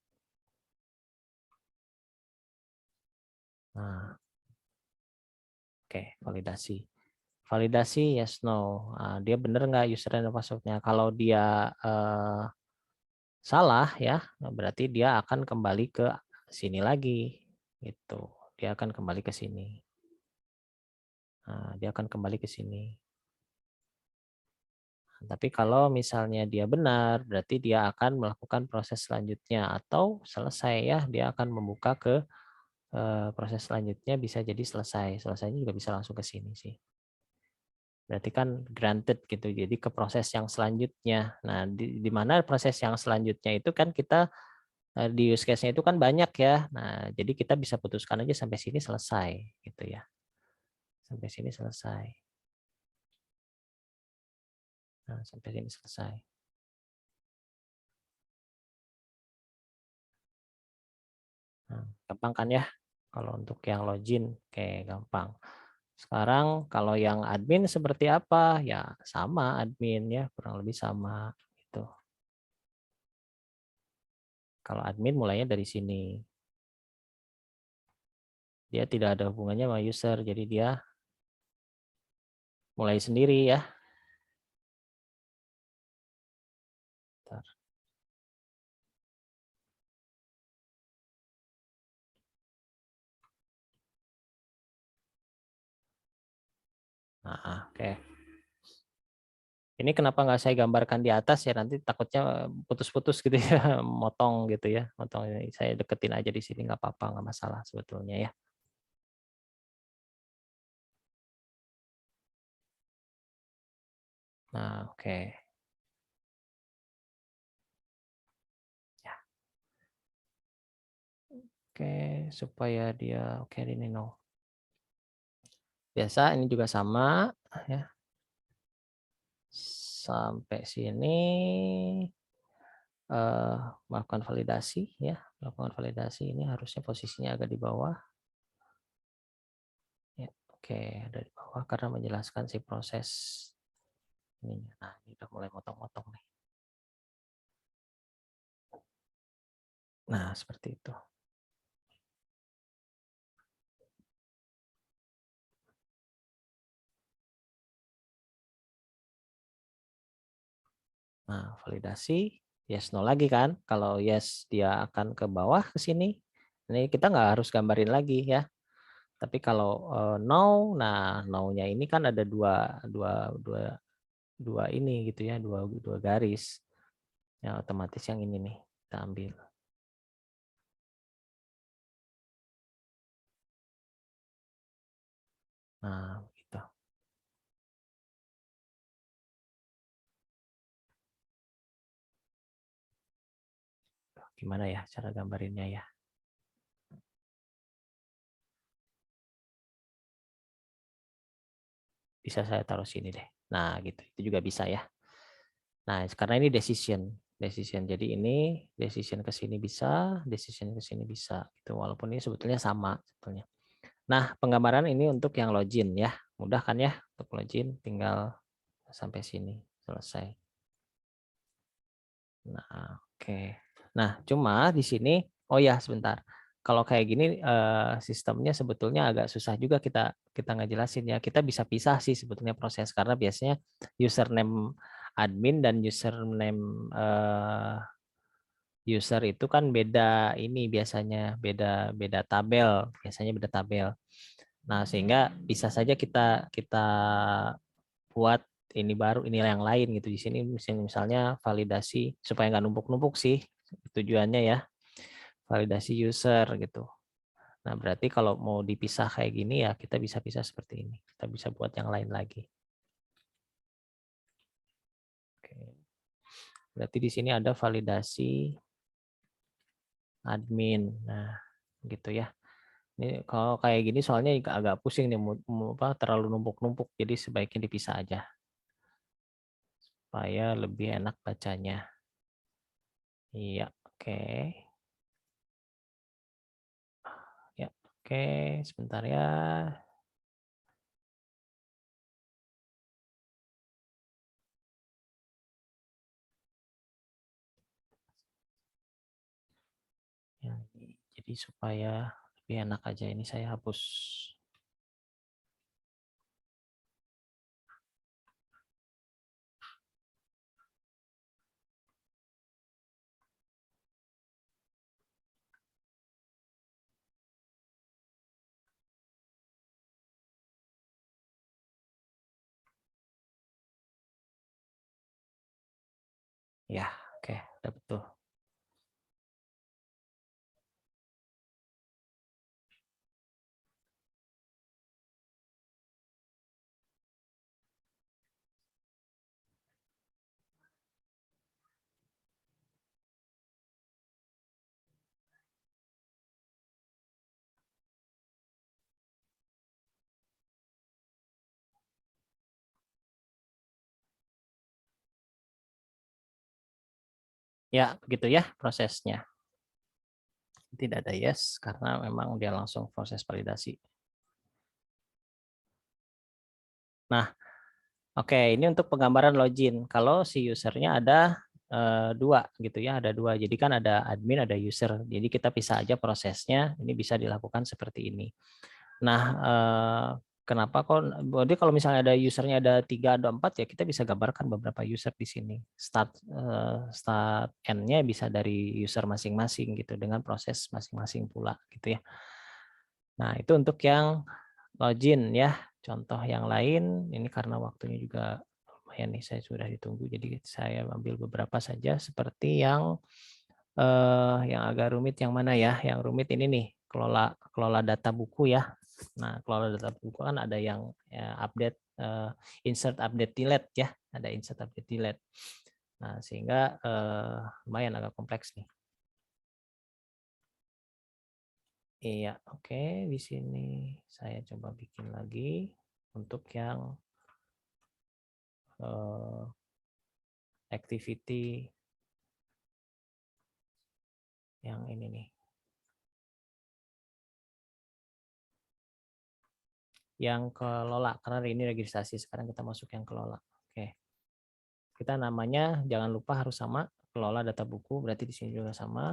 Nah, oke, validasi. Validasi yes no. Nah, dia benar nggak username dan passwordnya? Kalau dia salah ya, berarti dia akan kembali ke sini lagi. Gitu. Dia akan kembali ke sini. Nah, dia akan kembali ke sini. Tapi kalau misalnya dia benar, berarti dia akan melakukan proses selanjutnya atau selesai ya, dia akan membuka ke proses selanjutnya bisa jadi selesai. Selesainya juga bisa langsung ke sini sih. Berarti kan granted gitu. Jadi ke proses yang selanjutnya. Nah, di mana proses yang selanjutnya itu kan kita di use case-nya itu kan banyak ya. Nah, jadi kita bisa putuskan aja sampai sini selesai gitu ya. Sampai sini selesai. Nah, sampai sini selesai. Nah, gampang kan ya? Kalau untuk yang login kayak gampang. Sekarang kalau yang admin seperti apa? Ya sama admin ya, kurang lebih sama gitu. Kalau admin mulainya dari sini. Dia tidak ada hubungannya sama user, jadi dia mulai sendiri ya. Bentar. Nah, oke. Ini kenapa nggak saya gambarkan di atas ya, nanti takutnya putus-putus gitu ya, motong gitu ya, motong. Saya deketin aja di sini nggak apa-apa, nggak masalah sebetulnya ya. Nah, oke. Ya. Oke, supaya dia oke ini no. Biasa ini juga sama ya. Sampai sini melakukan validasi ya, melakukan validasi ini harusnya posisinya agak di bawah. Ya, oke, ada di bawah karena menjelaskan si proses ini. Nah, ini udah mulai motong-motong nih. Nah, seperti itu. Nah, validasi yes no lagi kan. Kalau yes dia akan ke bawah ke sini. Ini kita nggak harus gambarin lagi ya. Tapi kalau no, nah no-nya ini kan ada dua ini gitu ya, dua garis. Ya otomatis yang ini nih kita ambil. Nah, gitu. Gimana ya cara gambarinnya ya? Bisa saya taruh sini deh. Nah, gitu. Itu juga bisa ya. Nah, karena ini decision. Jadi ini decision ke sini bisa, decision ke sini bisa gitu. Walaupun ini sebetulnya sama sebetulnya. Nah, penggambaran ini untuk yang login ya. Mudah kan ya untuk login, tinggal sampai sini selesai. Nah, oke. Nah, cuma di sini oh ya sebentar. Kalau kayak gini sistemnya sebetulnya agak susah juga kita ngejelasin ya. Kita bisa pisah sih sebetulnya proses karena biasanya username admin dan username user itu kan beda ini biasanya beda tabel, biasanya beda tabel. Nah, sehingga bisa saja kita buat ini baru, ini yang lain gitu di sini misalnya validasi supaya nggak numpuk-numpuk sih tujuannya ya, validasi user gitu. Nah, berarti kalau mau dipisah kayak gini ya kita bisa pisah seperti ini. Kita bisa buat yang lain lagi. Oke. Berarti di sini ada validasi admin. Nah, gitu ya. Ini kalau kayak gini soalnya agak pusing nih, terlalu numpuk-numpuk, jadi sebaiknya dipisah aja supaya lebih enak bacanya. Iya, oke. Ya, oke, sebentar ya. Ya, jadi supaya lebih enak aja ini saya hapus. Ya, oke, udah betul. Ya, begitu ya prosesnya. Tidak ada yes karena memang dia langsung proses validasi. Nah, oke, ini untuk penggambaran login. Kalau si usernya ada dua gitu ya, ada dua. Jadi kan ada admin, ada user. Jadi kita pisah aja prosesnya. Ini bisa dilakukan seperti ini. Nah, Kenapa kok? Berarti kalau misalnya ada usernya ada 3 atau 4 ya kita bisa gambarkan beberapa user di sini. Start n-nya bisa dari user masing-masing gitu dengan proses masing-masing pula gitu ya. Nah, itu untuk yang login ya. Contoh yang lain ini karena waktunya juga lumayan nih saya sudah ditunggu jadi saya ambil beberapa saja seperti yang agak rumit yang mana ya? Yang rumit ini nih, kelola data buku ya. Nah, kelola data buku kan ada yang ya, update, insert, update, delete ya. Ada insert, update, delete. Nah, sehingga lumayan agak kompleks nih. Iya, oke. Di sini saya coba bikin lagi untuk yang activity yang ini nih. Yang kelola, karena ini registrasi, sekarang kita masuk yang kelola. Oke. Kita namanya jangan lupa harus sama, kelola data buku, berarti di sini juga sama.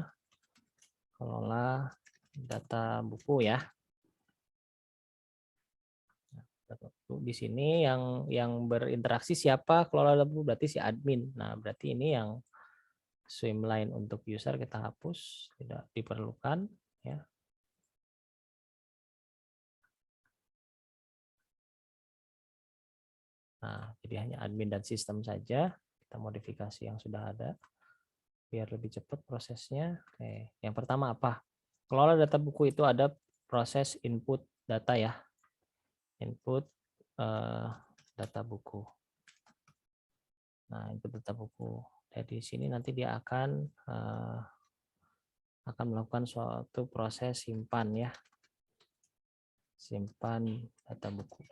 Kelola data buku ya. Di sini yang berinteraksi siapa kelola data buku, berarti si admin. Nah, berarti ini yang swimline untuk user kita hapus, tidak diperlukan ya. Nah, jadi hanya admin dan sistem saja. Kita modifikasi yang sudah ada biar lebih cepat prosesnya. Oke, yang pertama apa? Kelola data buku itu ada proses input data ya. Input data buku. Nah, input data buku. Jadi sini nanti dia akan melakukan suatu proses simpan ya. Simpan data buku.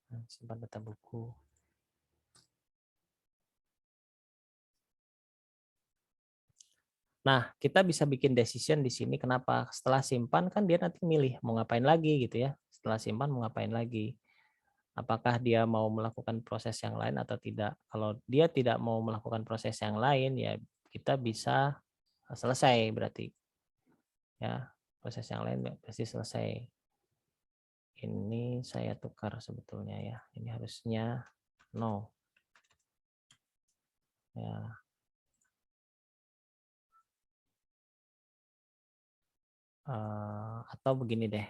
Nah, simpan data buku. Nah, kita bisa bikin decision di sini. Kenapa? Setelah simpan kan dia nanti milih mau ngapain lagi gitu ya. Setelah simpan mau ngapain lagi. Apakah dia mau melakukan proses yang lain atau tidak. Kalau dia tidak mau melakukan proses yang lain ya kita bisa selesai berarti. Ya, proses yang lain pasti selesai. Ini saya tukar sebetulnya ya. Ini harusnya no. Ya. Atau begini deh.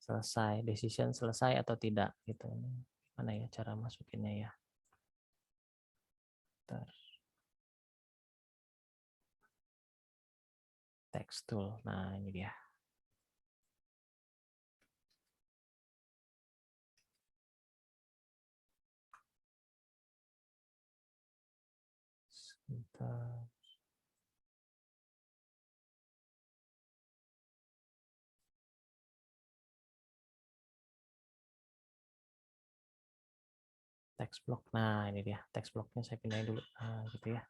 Selesai, decision selesai atau tidak gitu. Mana ya cara masukinnya ya? Text tool. Nah, ini dia. Sebentar. Text block. Nah, ini dia. Text blocknya saya pindahin dulu. Nah, gitu ya.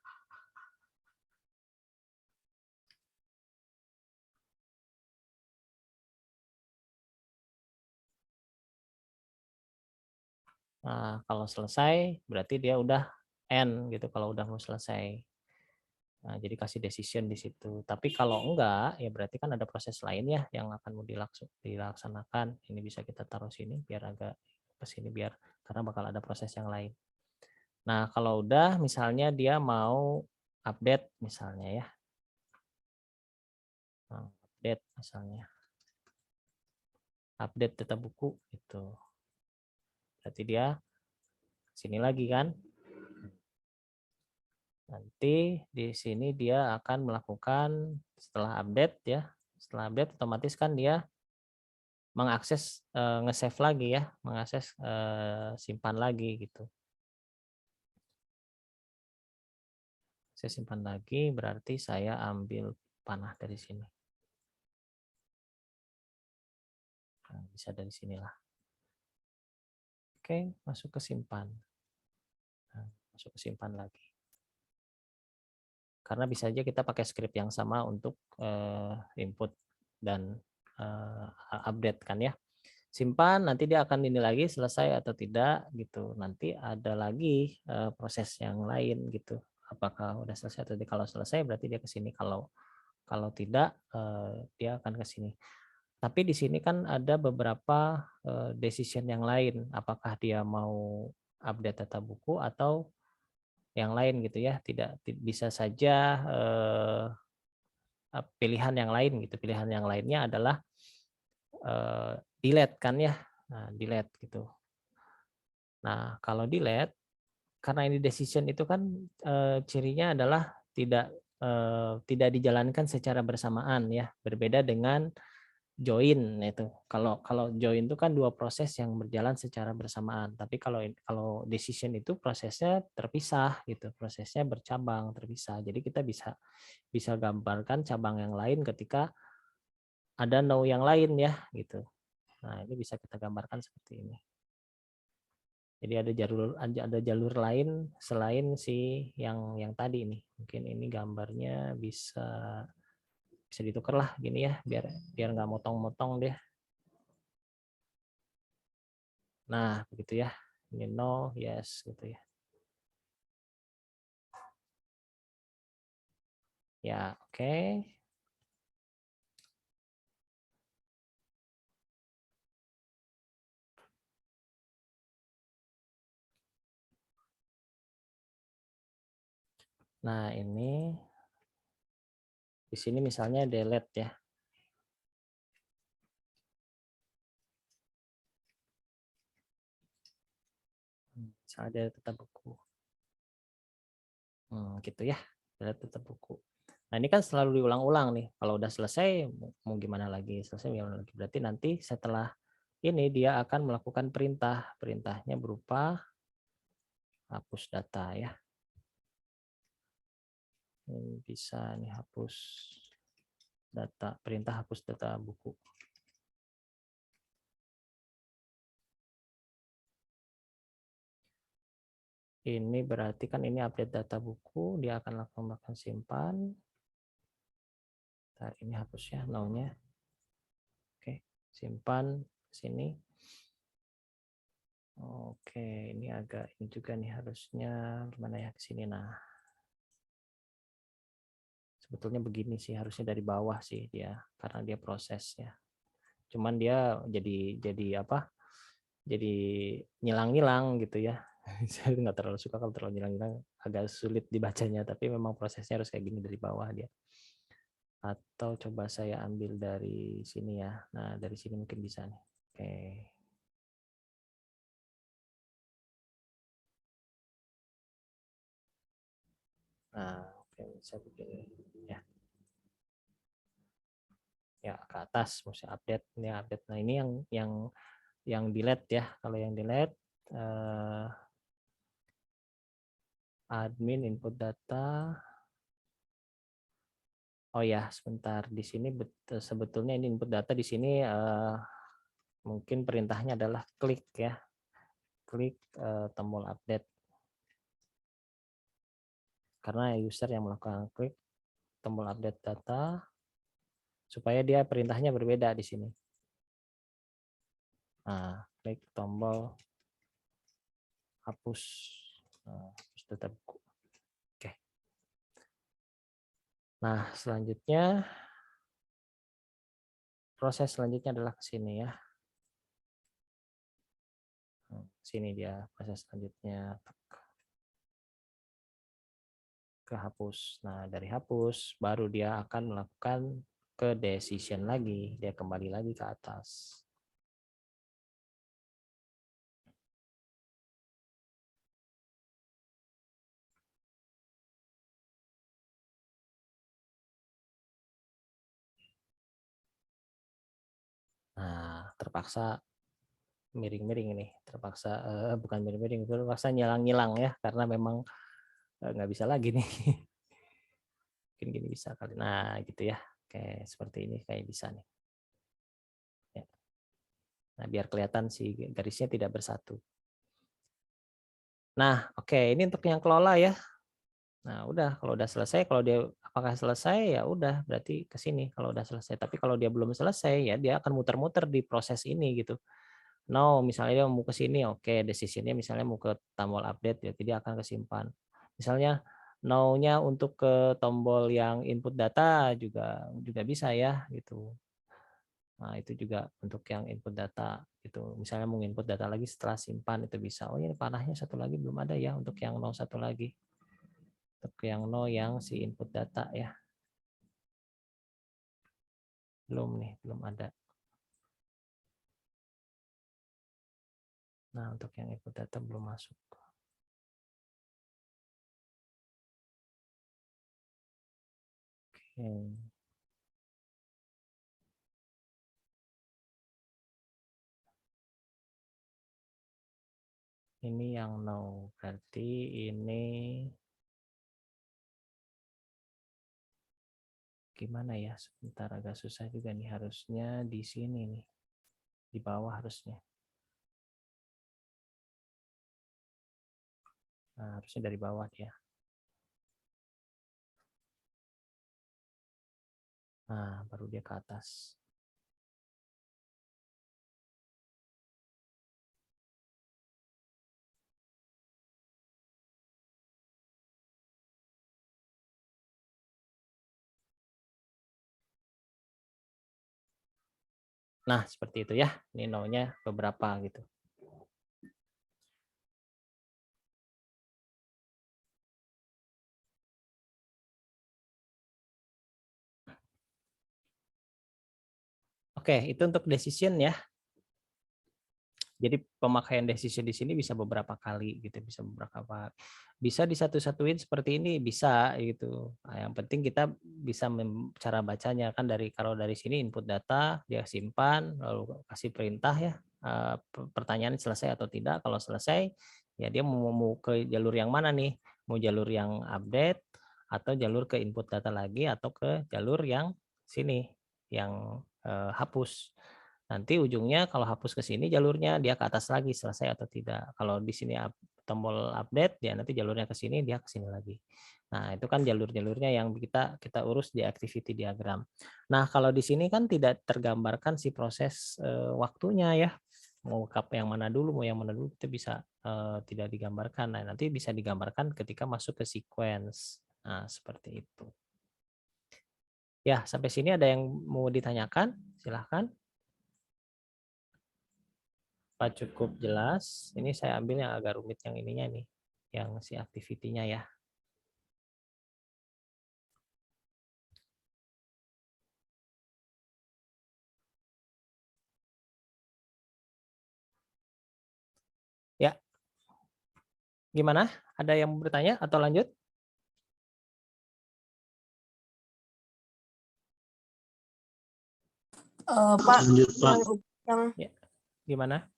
Nah, kalau selesai berarti dia udah end gitu kalau udah mau selesai. Nah, jadi kasih decision di situ. Tapi kalau enggak, ya berarti kan ada proses lain ya yang akan mau dilaksanakan. Ini bisa kita taruh sini biar agak ke sini biar karena bakal ada proses yang lain. Nah, kalau udah misalnya dia mau update misalnya ya. Nah, update misalnya. Update data buku itu. Berarti dia sini lagi kan. Nanti di sini dia akan melakukan setelah update ya. Setelah update otomatis kan dia mengakses nge-save lagi ya, mengakses simpan lagi gitu. Saya simpan lagi berarti saya ambil panah dari sini. Nah, bisa dari sinilah. Oke, masuk ke simpan. Nah, masuk ke simpan lagi. Karena bisa aja kita pakai script yang sama untuk input dan update kan ya. Simpan, nanti dia akan ini lagi selesai atau tidak gitu. Nanti ada lagi proses yang lain gitu. Apakah udah selesai atau tidak. Kalau selesai berarti dia ke sini. Kalau Kalau tidak, dia akan ke sini. Tapi di sini kan ada beberapa decision yang lain. Apakah dia mau update data buku atau yang lain gitu ya. Tidak bisa saja pilihan yang lain gitu. Pilihan yang lainnya adalah delete kan ya. Nah, delete gitu. Nah, kalau delete, karena ini decision itu kan cirinya adalah tidak dijalankan secara bersamaan ya, berbeda dengan join itu. Kalau join itu kan dua proses yang berjalan secara bersamaan, tapi kalau decision itu prosesnya terpisah gitu, prosesnya bercabang terpisah. Jadi kita bisa gambarkan cabang yang lain ketika ada no yang lain ya gitu. Nah, ini bisa kita gambarkan seperti ini. Jadi ada jalur lain selain si yang tadi nih. Mungkin ini gambarnya bisa ditukar lah gini ya, biar nggak motong-motong deh. Nah, begitu ya. Ini no, yes gitu ya. Ya, oke. Nah, ini di sini misalnya delete ya. Misalnya delete data buku. Gitu ya. Delete data buku. Nah, ini kan selalu diulang-ulang nih. Kalau udah selesai, mau gimana lagi? Selesai gimana lagi? Berarti nanti setelah ini dia akan melakukan perintah. Perintahnya berupa hapus data ya. Ini bisa nih hapus data, perintah hapus data buku. Ini berarti kan ini update data buku, dia akan lakukan simpan. Nah, ini hapus ya, no-nya. Oke, simpan sini. Oke, ini agak ini juga nih harusnya gimana ya ke sini. Nah, sebetulnya begini sih, harusnya dari bawah sih dia, karena dia proses ya. Cuman dia jadi apa? Jadi nyilang-nyilang gitu ya. Saya nggak terlalu suka kalau terlalu nyilang-nyilang, agak sulit dibacanya, tapi memang prosesnya harus kayak gini dari bawah dia. Atau coba saya ambil dari sini ya. Nah, dari sini mungkin bisa nih. Oke. Nah, oke, bisa begini ya. Ya, ke atas mesti update, ini update. Nah, ini yang delete ya. Kalau yang delete admin input data. Oh ya, sebentar. Di sini sebetulnya ini input data di sini mungkin perintahnya adalah klik ya. Klik tombol update. Karena user yang melakukan klik tombol update data supaya dia perintahnya berbeda di sini. Nah, klik tombol hapus, hapus data buku. Oke. Nah, selanjutnya proses selanjutnya adalah ke sini ya. Sini dia proses selanjutnya ke hapus. Nah, dari hapus baru dia akan melakukan ke decision lagi, dia kembali lagi ke atas. Nah, terpaksa miring-miring ini, terpaksa bukan miring-miring, terpaksa nyilang-nyilang ya, karena memang nggak bisa lagi nih. Mungkin gini bisa kali. Nah, gitu ya. Kayak seperti ini kayak bisa nih. Ya. Nah, biar kelihatan si garisnya tidak bersatu. Nah, oke, ini untuk yang kelola ya. Nah, udah kalau udah selesai, kalau dia apakah selesai ya udah berarti ke sini kalau udah selesai. Tapi kalau dia belum selesai ya dia akan muter-muter di proses ini gitu. No, misalnya dia mau ke sini, oke, decision-nya misalnya mau ke tombol update ya, dia akan kesimpan. Misalnya now-nya untuk ke tombol yang input data juga bisa ya gitu. Nah, itu juga untuk yang input data itu. Misalnya mau input data lagi setelah simpan itu bisa. Oh, ini panahnya satu lagi belum ada ya untuk yang no satu lagi. Untuk yang no yang si input data ya. Belum nih, belum ada. Nah, untuk yang input data belum masuk. Oke. Ini yang no, berarti ini gimana ya? Sebentar, agak susah juga nih, harusnya di sini nih, di bawah harusnya. Nah, harusnya dari bawah dia. Nah, baru dia ke atas. Nah, seperti itu ya. Ini no-nya beberapa gitu. Oke, itu untuk decision ya. Jadi pemakaian decision di sini bisa beberapa kali gitu, bisa disatu-satuin seperti ini bisa gitu. Nah, yang penting kita bisa cara bacanya kan kalau dari sini input data dia simpan lalu kasih perintah ya, pertanyaan selesai atau tidak. Kalau selesai ya dia mau ke jalur yang mana nih? Mau jalur yang update atau jalur ke input data lagi atau ke jalur yang sini yang hapus. Nanti ujungnya kalau hapus ke sini jalurnya dia ke atas lagi selesai atau tidak. Kalau di sini tombol update ya nanti jalurnya ke sini dia ke sini lagi. Nah, itu kan jalur-jalurnya yang kita urus di activity diagram. Nah, kalau di sini kan tidak tergambarkan si proses waktunya ya. Mau kap yang mana dulu, mau yang mana dulu itu bisa tidak digambarkan. Nah, nanti bisa digambarkan ketika masuk ke sequence. Nah, seperti itu. Ya, sampai sini ada yang mau ditanyakan? Silahkan. Pak cukup jelas. Ini saya ambil yang agak rumit yang ininya nih, yang si activity-nya ya. Ya, gimana? Ada yang bertanya atau lanjut? Pak, Lanjut, Pak. yang Ya, gimana?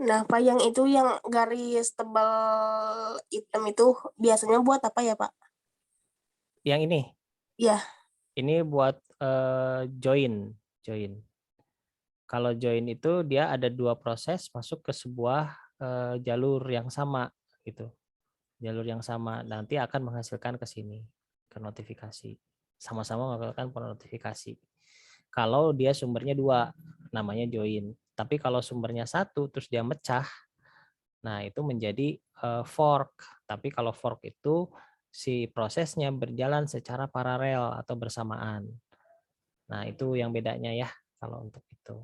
nah Pak yang itu yang garis tebal hitam itu biasanya buat apa ya Pak? Yang ini? Ya. Ini buat join. Kalau join itu dia ada dua proses masuk ke sebuah jalur yang sama gitu. Jalur yang sama nanti akan menghasilkan ke sini ke notifikasi. Sama-sama menghasilkan notifikasi. Kalau dia sumbernya dua, namanya join. Tapi kalau sumbernya satu terus dia mecah, nah itu menjadi fork. Tapi kalau fork itu si prosesnya berjalan secara paralel atau bersamaan. Nah, itu yang bedanya ya kalau untuk itu.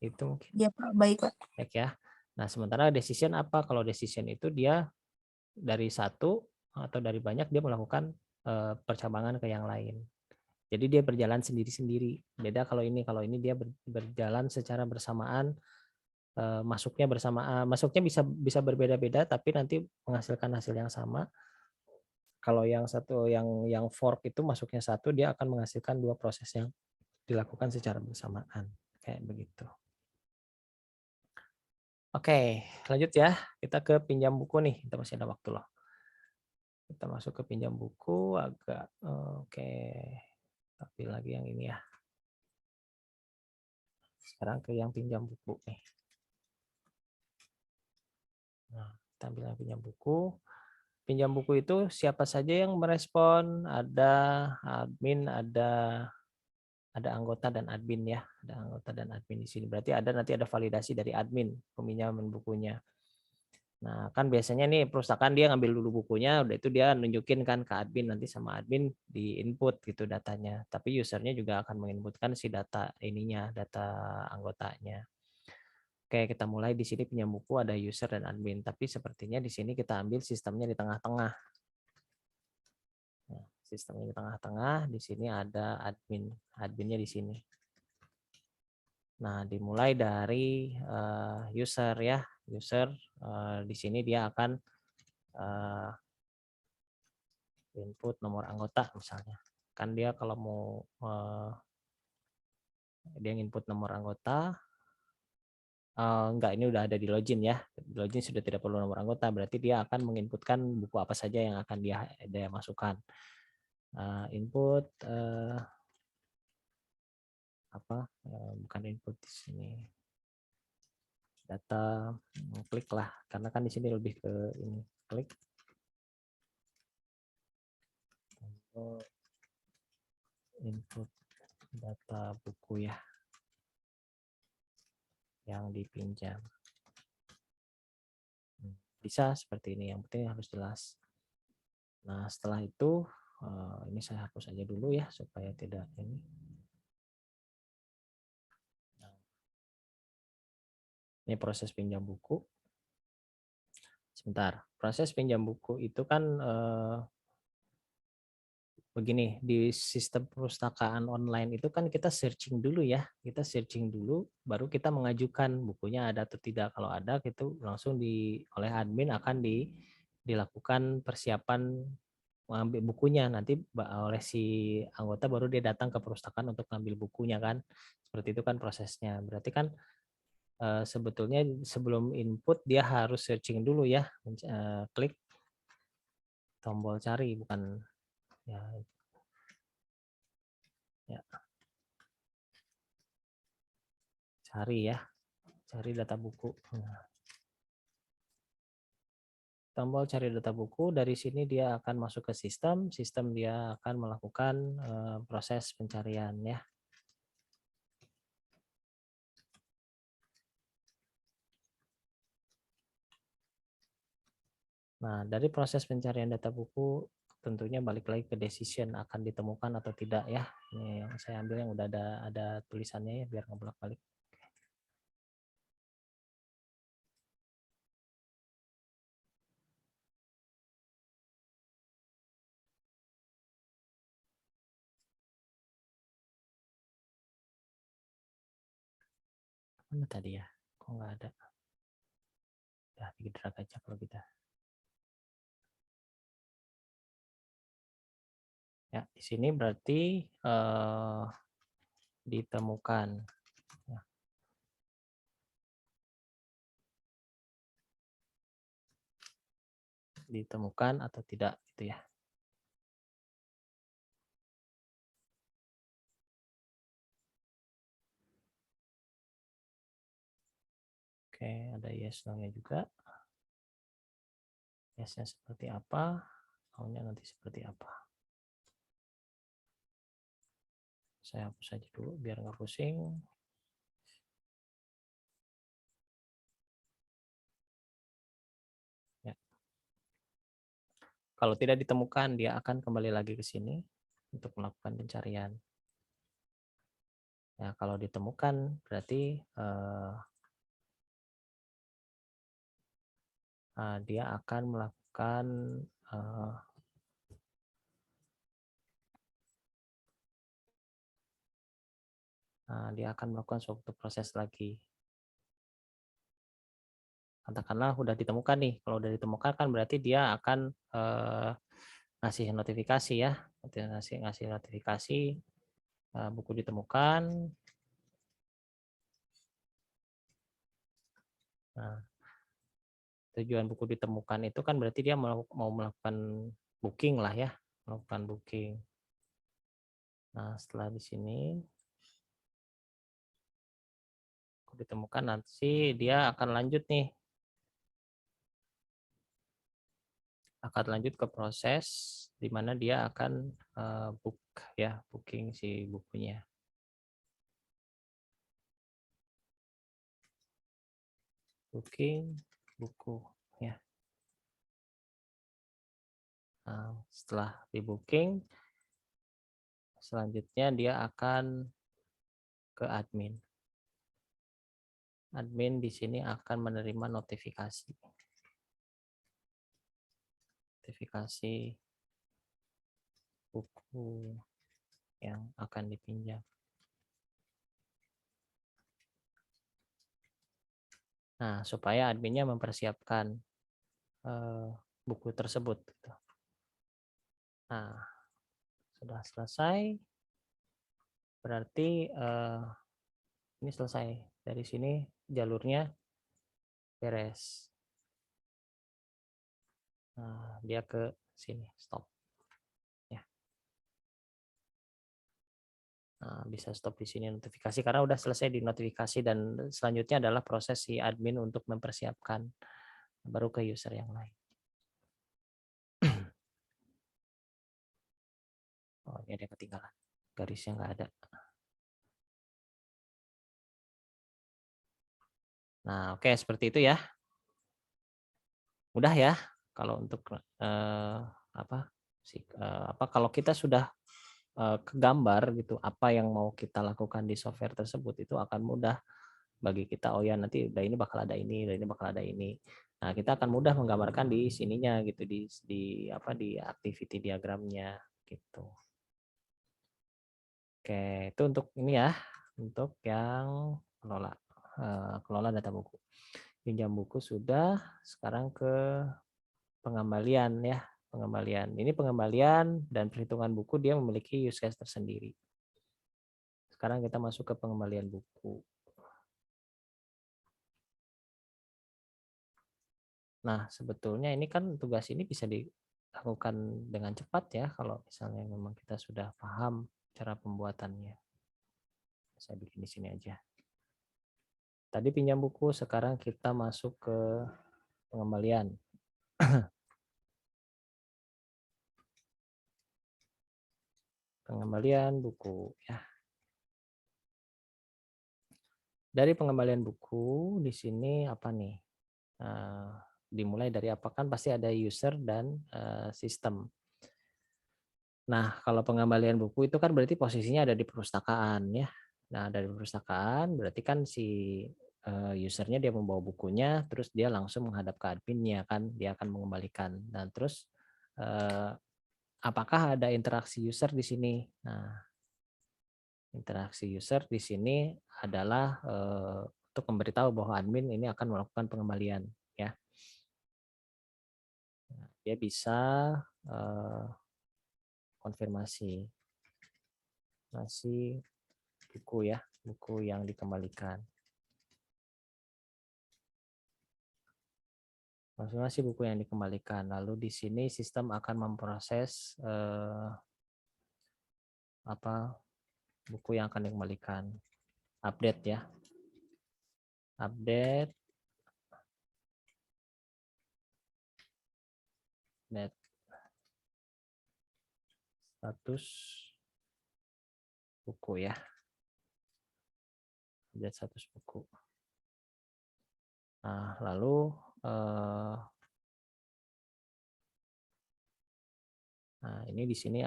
Itu mungkin. Ya Pak, baik Pak. Baik ya. Nah, sementara decision apa? Kalau decision itu dia dari satu atau dari banyak dia melakukan percabangan ke yang lain. Jadi dia berjalan sendiri-sendiri. Beda kalau ini dia berjalan secara bersamaan, masuknya bersamaan, masuknya bisa berbeda-beda tapi nanti menghasilkan hasil yang sama. Kalau yang satu yang fork itu masuknya satu dia akan menghasilkan dua proses yang dilakukan secara bersamaan kayak begitu. Oke, lanjut ya. Kita ke pinjam buku nih. Kita masih ada waktu loh. Kita masuk ke pinjam buku agak oke. Tapi lagi yang ini ya. Sekarang ke yang pinjam buku nih. Nah, kita ambil yang pinjam buku. Pinjam buku itu siapa saja yang merespon? Ada admin, ada anggota dan admin ya. Ada anggota dan admin di sini. Berarti nanti ada validasi dari admin peminjaman bukunya. Nah, kan biasanya nih perpustakaan dia ngambil dulu bukunya, udah itu dia nunjukin kan ke admin, nanti sama admin di input gitu datanya. Tapi usernya juga akan menginputkan si data ininya, data anggotanya. Oke, kita mulai di sini pinjam buku ada user dan admin, tapi sepertinya di sini kita ambil sistemnya di tengah-tengah. Nah, sistemnya di tengah-tengah, di sini ada admin, adminnya di sini. Nah, dimulai dari user ya, user di sini dia akan input nomor anggota misalnya. Kan dia kalau mau dia input nomor anggota, enggak, ini udah ada di login ya. Di login sudah tidak perlu nomor anggota, berarti dia akan menginputkan buku apa saja yang akan dia masukkan. Input apa? Bukan input di sini. Data, klik lah, karena kan di sini lebih ke ini, klik. Input data buku ya, yang dipinjam. Bisa seperti ini, yang penting harus jelas. Nah, setelah itu ini saya hapus aja dulu ya supaya tidak ini. Ini proses pinjam buku. Sebentar, proses pinjam buku itu kan begini, di sistem perpustakaan online itu kan kita searching dulu ya, kita searching dulu, baru kita mengajukan bukunya ada atau tidak. Kalau ada, itu langsung oleh admin akan dilakukan persiapan mengambil bukunya, nanti oleh si anggota baru dia datang ke perpustakaan untuk mengambil bukunya kan, seperti itu kan prosesnya. Berarti kan sebetulnya sebelum input dia harus searching dulu ya, klik tombol cari, bukan ya. Cari ya, cari data buku. Nah, tombol cari data buku, dari sini dia akan masuk ke sistem dia akan melakukan proses pencarian ya. Nah, dari proses pencarian data buku tentunya balik lagi ke decision akan ditemukan atau tidak ya. Ini yang saya ambil yang udah ada tulisannya ya, biar nggak bolak-balik. Mana tadi ya? Kok nggak ada? Ya, di drag aja kalau kita. Ya, di sini berarti ditemukan. Ya. Ditemukan atau tidak gitu ya. Oke, ada yes no-nya juga. Yes-nya seperti apa, no-nya nanti seperti apa. Saya hapus saja dulu biar nggak pusing. Ya. Kalau tidak ditemukan, dia akan kembali lagi ke sini untuk melakukan pencarian. Ya, kalau ditemukan berarti dia akan melakukan suatu proses lagi. Katakanlah udah ditemukan nih, kalau udah ditemukan kan berarti dia akan ngasih notifikasi ya, ngasih notifikasi buku ditemukan. Nah, tujuan buku ditemukan itu kan berarti dia mau melakukan booking lah ya, melakukan booking. Nah, setelah di sini buku ditemukan, nanti dia akan lanjut nih, akan lanjut ke proses di mana dia akan book ya, booking si bukunya. Booking buku ya. Nah, setelah di booking, selanjutnya dia akan ke admin. Admin di sini akan menerima notifikasi. Notifikasi buku yang akan dipinjam. Nah, supaya adminnya mempersiapkan buku tersebut. Nah, sudah selesai. Berarti ini selesai. Dari sini jalurnya beres. Nah, dia ke sini, stop. Ya. Nah, bisa stop di sini notifikasi karena udah selesai di notifikasi dan selanjutnya adalah proses si admin untuk mempersiapkan baru ke user yang lain. Oh, ini ada yang ketinggalan. Garisnya nggak ada. Nah, oke, seperti itu ya. Mudah ya kalau untuk kalau kita sudah kegambar gitu apa yang mau kita lakukan di software tersebut itu akan mudah bagi kita. Oh ya, nanti udah ini bakal ada ini, udah ini bakal ada ini. Nah, kita akan mudah menggambarkan di sininya gitu di activity diagramnya gitu. Oke, itu untuk ini ya, untuk yang kelola data buku. Pinjam buku sudah, sekarang ke pengembalian ya, pengembalian. Ini pengembalian dan perhitungan buku dia memiliki use case tersendiri. Sekarang kita masuk ke pengembalian buku. Nah, sebetulnya ini kan tugas ini bisa dilakukan dengan cepat ya kalau misalnya memang kita sudah paham cara pembuatannya. Saya bikin di sini aja. Tadi pinjam buku, sekarang kita masuk ke pengembalian. Pengembalian buku ya. Dari pengembalian buku di sini apa nih? Dimulai dari apa, kan pasti ada user dan sistem. Nah, kalau pengembalian buku itu kan berarti posisinya ada di perpustakaan ya. Nah, dari perpustakaan berarti kan si usernya dia membawa bukunya, terus dia langsung menghadap ke adminnya kan, dia akan mengembalikan. Dan terus apakah ada interaksi user di sini? Nah, interaksi user di sini adalah untuk memberitahu bahwa admin ini akan melakukan pengembalian ya. Dia bisa konfirmasi buku ya, buku yang dikembalikan. Konfirmasi buku yang dikembalikan. Lalu di sini sistem akan memproses buku yang akan dikembalikan. Update ya. Update. Status buku ya. Update status buku. Nah, lalu ini di sini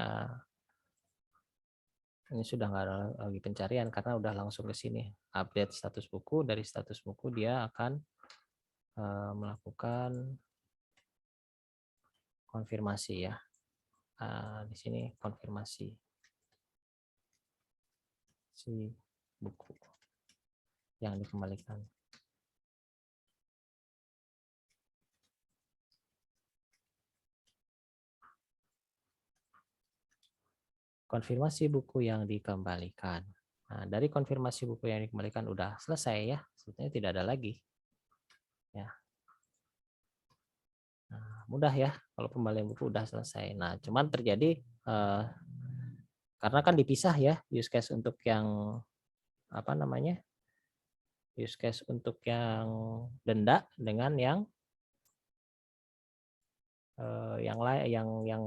ini sudah nggak ada lagi pencarian karena udah langsung ke sini. Update status buku, dari status buku dia akan melakukan konfirmasi ya. Di sini konfirmasi si buku yang dikembalikan. Konfirmasi buku yang dikembalikan. Nah, dari konfirmasi buku yang dikembalikan udah selesai ya. Sebetulnya tidak ada lagi. Ya. Nah, mudah ya kalau pembalian buku udah selesai. Nah, cuman terjadi karena kan dipisah ya use case untuk yang use case untuk yang denda dengan yang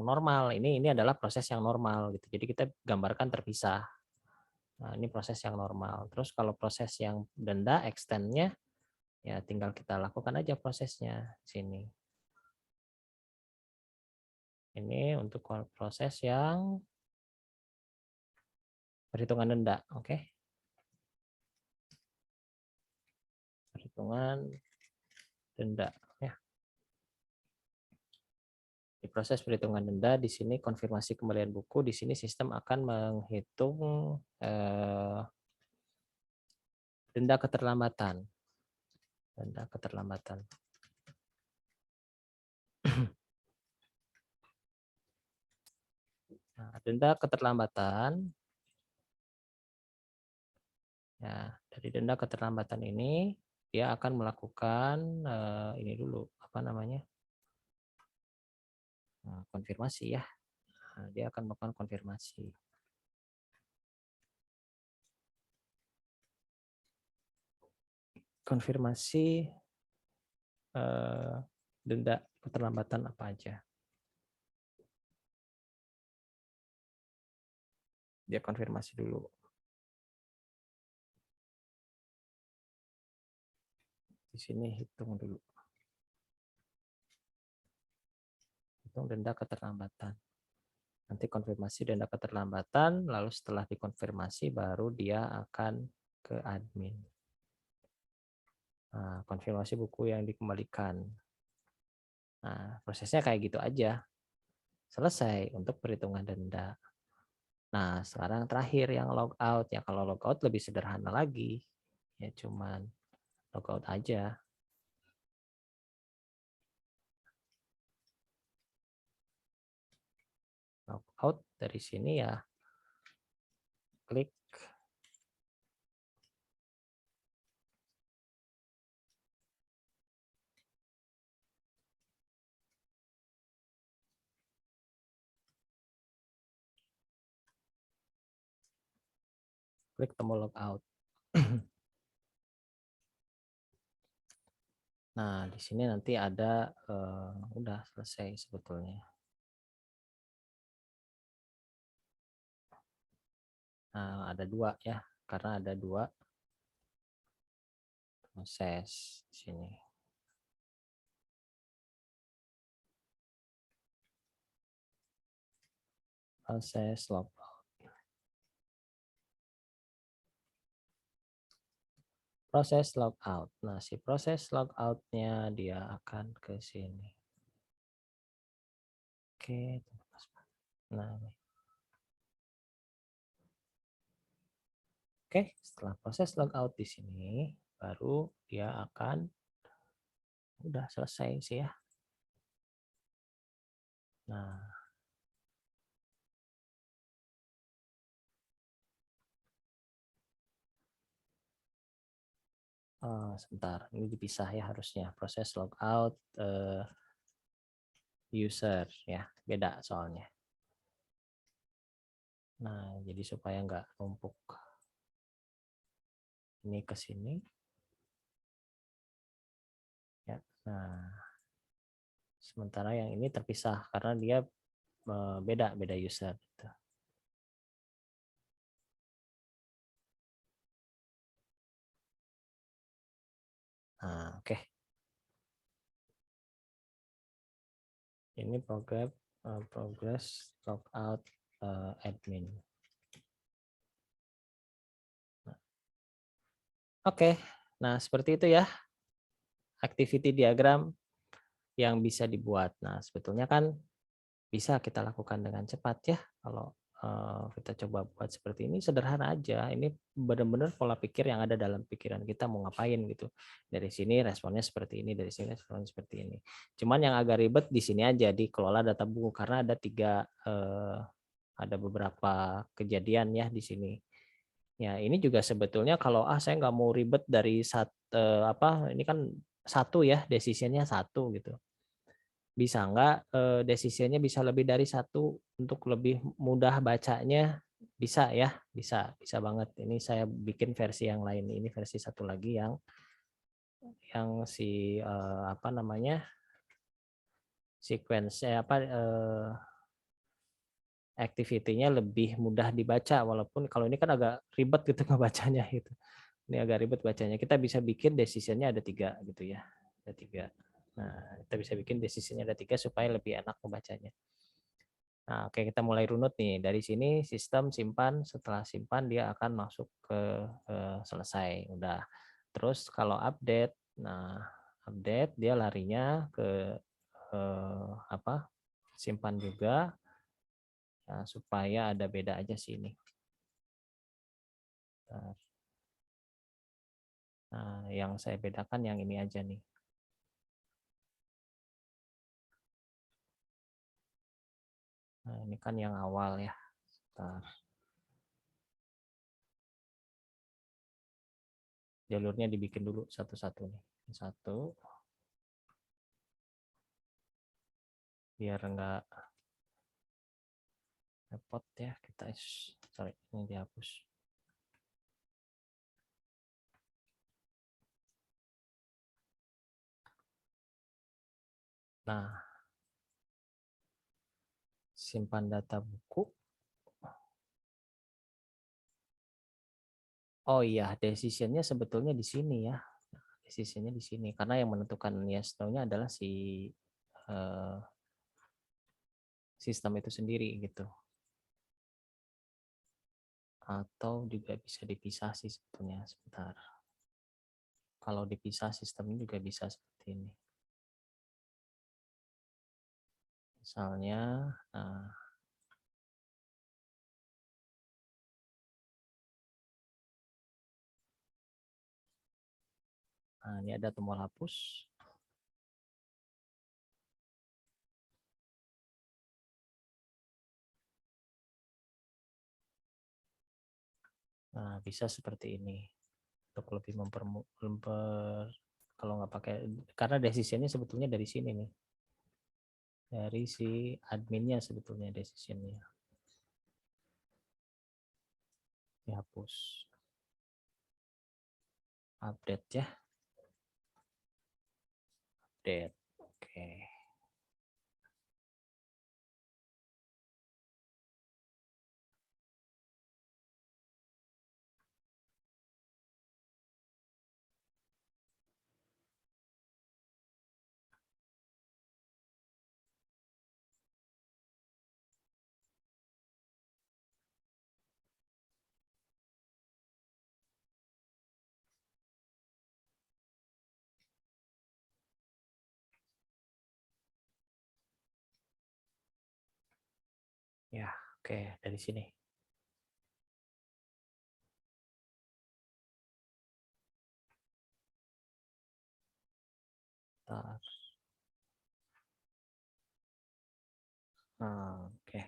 normal. Ini adalah proses yang normal gitu. Jadi kita gambarkan terpisah. Nah, ini proses yang normal. Terus kalau proses yang denda extend-nya ya tinggal kita lakukan aja prosesnya sini. Ini untuk proses yang perhitungan denda, oke? Perhitungan denda, ya. Di proses perhitungan denda, di sini konfirmasi kembalian buku, di sini sistem akan menghitung denda keterlambatan. Denda keterlambatan. Nah, denda keterlambatan, ya, dari denda keterlambatan ini dia akan melakukan ini dulu, apa namanya? Konfirmasi ya. Nah, dia akan melakukan konfirmasi. Konfirmasi denda keterlambatan apa aja. Dia konfirmasi dulu. Di sini hitung dulu. Hitung denda keterlambatan. Nanti konfirmasi denda keterlambatan, lalu setelah dikonfirmasi baru dia akan ke admin. Nah, konfirmasi buku yang dikembalikan. Nah, prosesnya kayak gitu aja. Selesai untuk perhitungan denda. Nah, sekarang terakhir yang logout. Ya, kalau logout lebih sederhana lagi. Ya, cuman logout aja. Logout dari sini ya. Klik. Klik tombol logout. Nah, di sini nanti ada udah selesai sebetulnya. Nah, ada dua ya, karena ada dua proses di sini. Proses logout. Proses logout. Nah, si proses logout-nya dia akan ke sini. Oke, nah ini. Oke, setelah proses logout di sini, baru dia akan udah selesai sih ya. Nah, sebentar, ini dipisah ya harusnya proses logout user ya, beda soalnya. Nah, jadi supaya nggak numpuk. Ini ke sini. Ya, nah, sementara yang ini terpisah karena dia beda user. Gitu. Nah, oke. Ini progress logout admin. Oke, nah seperti itu ya activity diagram yang bisa dibuat. Nah sebetulnya kan bisa kita lakukan dengan cepat ya kalau kita coba buat seperti ini, sederhana aja. Ini benar-benar pola pikir yang ada dalam pikiran kita mau ngapain gitu. Dari sini responnya seperti ini, dari sini responnya seperti ini. Cuman yang agak ribet di sini aja di kelola data buku karena ada beberapa kejadian ya di sini. Ya, ini juga sebetulnya kalau saya nggak mau ribet dari ini kan satu ya, decision-nya satu gitu. Bisa nggak decision-nya bisa lebih dari satu untuk lebih mudah bacanya? Bisa ya, bisa banget. Ini saya bikin versi yang lain. Ini versi satu lagi yang si apa namanya? Sequence activity-nya lebih mudah dibaca walaupun kalau ini kan agak ribet gitu ngebacanya gitu. Ini agak ribet bacanya. Kita bisa bikin decision-nya ada 3 gitu ya. Ada 3. Nah, kita bisa bikin decision-nya ada 3 supaya lebih enak membacanya. Nah, oke, kita mulai runut nih. Dari sini sistem simpan, setelah simpan dia akan masuk ke selesai. Udah. Terus kalau update, nah update dia larinya ke apa? Simpan juga. Nah, supaya ada beda aja sih ini. Nah, yang saya bedakan yang ini aja nih. Nah, ini kan yang awal ya. Bentar. Jalurnya dibikin dulu satu-satu nih. Satu. Biar enggak repot ya. Sorry, ini dihapus. Nah, simpan data buku. Oh iya, decision-nya sebetulnya di sini ya. Decision-nya di sini. Karena yang menentukan yes no-nya adalah si sistem itu sendiri gitu. Atau juga bisa dipisah sih sebetulnya. Sebentar. Kalau dipisah sistemnya juga bisa seperti ini. Misalnya, nah ini ada tombol hapus. Nah, bisa seperti ini. Untuk lebih kalau nggak pakai, karena decision-nya sebetulnya dari sini nih. Dari si adminnya sebetulnya decision-nya. Dihapus. Update ya. Update. Oke. Ya, oke, dari sini. Bentar. Nah, oke.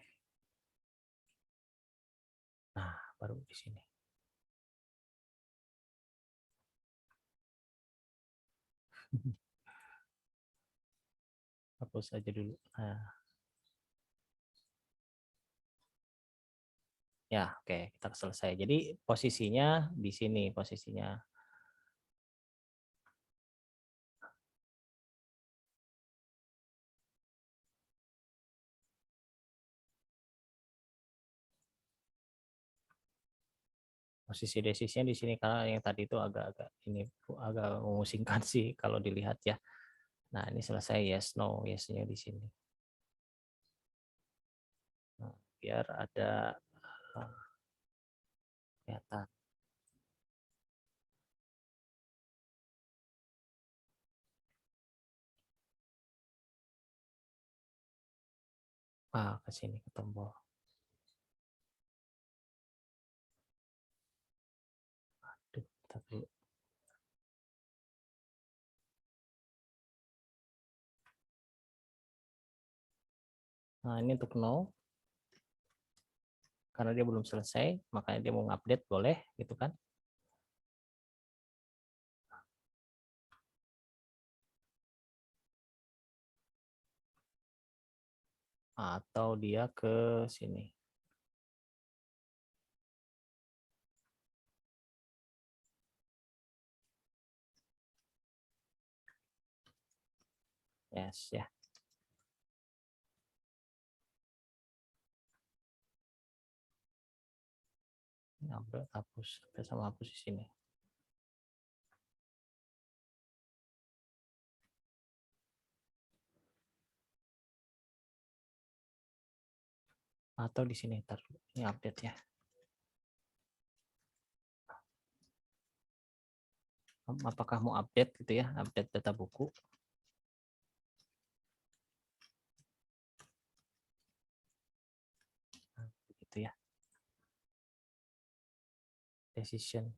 Nah, baru di sini. Hapus aja dulu. Nah. Ya, oke, kita selesai. Jadi posisinya di sini posisinya. Posisi desisnya di sini karena yang tadi itu agak-agak ini agak memusingkan sih kalau dilihat ya. Nah, ini selesai yes no, yes-nya di sini. Nah, biar ada kelihatan. Ke sini ke tombol. Aduh, tapi nah, ini untuk no. Karena dia belum selesai, makanya dia mau update boleh gitu kan. Atau dia ke sini. Yes ya. Upload, hapus, sama hapus di sini. Atau di sini ntar ini update ya. Apakah mau update gitu ya, update data buku. Gitu ya. Decision.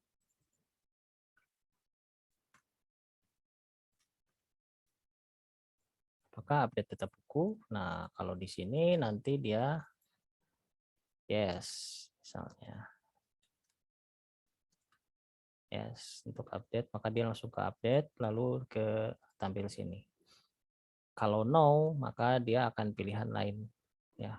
Apakah update data buku? Nah, kalau di sini nanti dia yes, misalnya. Yes, untuk update, maka dia langsung ke update, lalu ke tampil sini. Kalau no, maka dia akan pilihan lain. Ya.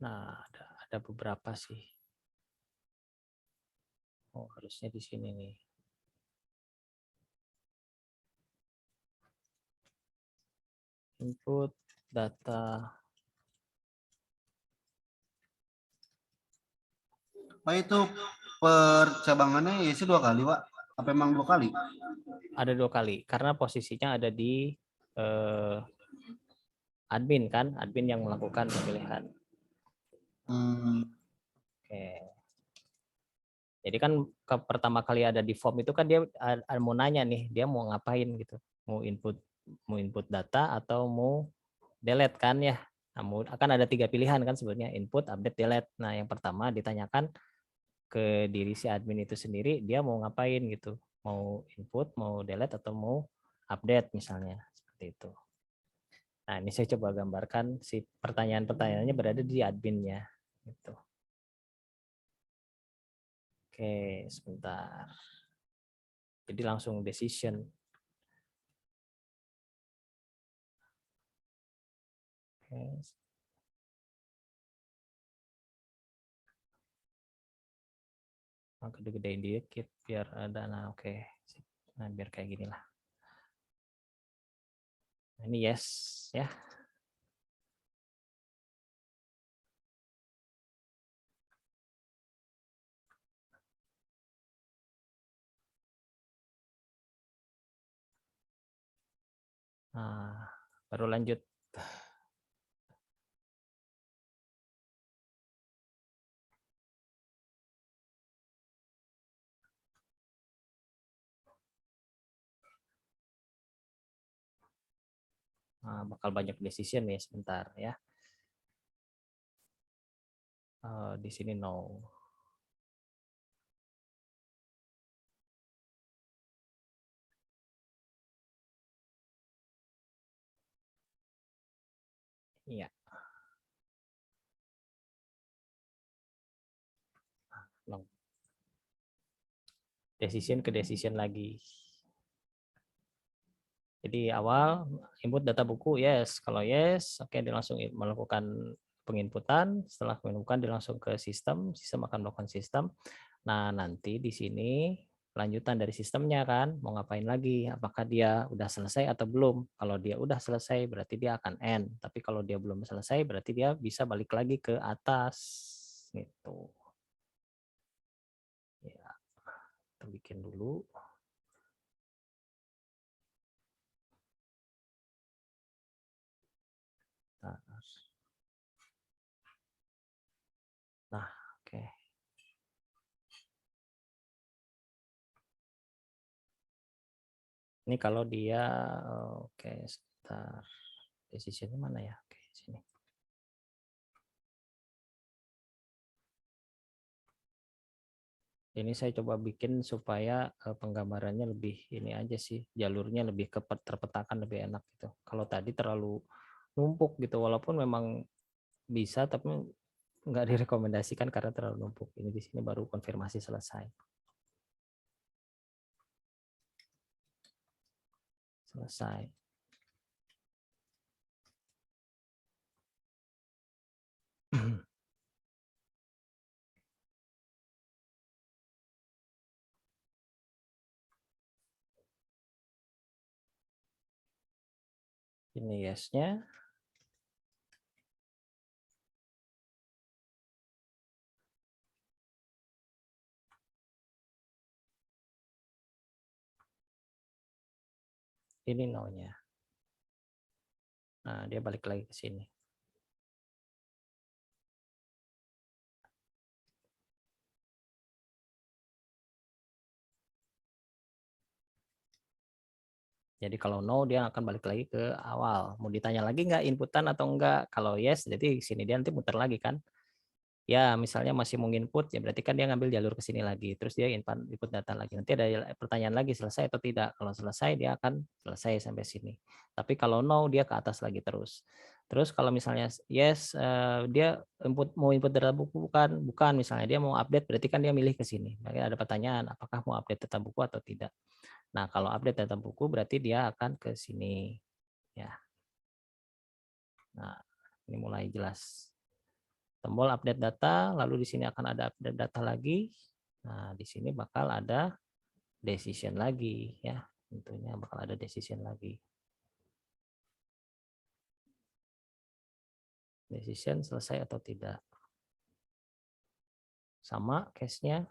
Nah, ada beberapa sih. Oh, harusnya di sini nih. Input data. Pak itu percabangannya isi 2 kali, Pak. Apa emang 2 kali? Ada 2 kali, karena posisinya ada di admin kan, admin yang melakukan pemilihan. Oke. Jadi kan pertama kali ada di form itu kan dia mau nanya nih, dia mau ngapain gitu, mau input data atau mau delete kan ya. Namun akan ada 3 pilihan kan sebenarnya, input, update, delete. Nah yang pertama ditanyakan ke diri si admin itu sendiri, dia mau ngapain gitu, mau input, mau delete atau mau update misalnya seperti itu. Nah ini saya coba gambarkan si pertanyaan-pertanyaannya berada di adminnya gitu. Oke, sebentar. Jadi langsung decision. Oke. Gede-gedein dikit biar ada. Nah, oke. Nah, biar kayak gini lah. Nah, ini yes ya. Nah, baru lanjut. Nah, bakal banyak decision nih sebentar ya. Di sini no. Iya. No. Decision ke decision lagi. Jadi awal input data buku yes, kalau yes, oke dia langsung melakukan penginputan, setelah penginputan dia langsung ke sistem akan melakukan sistem. Nah, nanti di sini lanjutan dari sistemnya kan, mau ngapain lagi, apakah dia udah selesai atau belum. Kalau dia udah selesai berarti dia akan end, tapi kalau dia belum selesai berarti dia bisa balik lagi ke atas gitu. Ya, kita bikin dulu. Nah, oke. Ini kalau dia oke, sebentar. Decisionnya mana ya? Oke, sini. Ini saya coba bikin supaya penggambarannya lebih ini aja sih, jalurnya lebih terpetakan, lebih enak gitu. Kalau tadi terlalu numpuk gitu, walaupun memang bisa tapi nggak direkomendasikan karena terlalu numpuk. Ini di sini baru konfirmasi selesai. Selesai. Ini yes-nya. Ini no-nya. Nah, dia balik lagi ke sini. Jadi kalau no dia akan balik lagi ke awal. Mau ditanya lagi nggak inputan atau enggak? Kalau yes, jadi sini dia nanti muter lagi kan. Ya misalnya masih mau input, ya berarti kan dia ngambil jalur ke sini lagi. Terus dia input data lagi. Nanti ada pertanyaan lagi selesai atau tidak. Kalau selesai dia akan selesai sampai sini. Tapi kalau no dia ke atas lagi terus. Terus kalau misalnya yes, dia mau input data buku bukan misalnya dia mau update, berarti kan dia milih ke sini. Makanya ada pertanyaan apakah mau update data buku atau tidak. Nah, kalau update data buku berarti dia akan ke sini ya. Nah, ini mulai jelas. Tombol update data, lalu di sini akan ada update data lagi. Nah, di sini bakal ada decision lagi ya. Tentunya bakal ada decision lagi. Decision selesai atau tidak. Sama case-nya.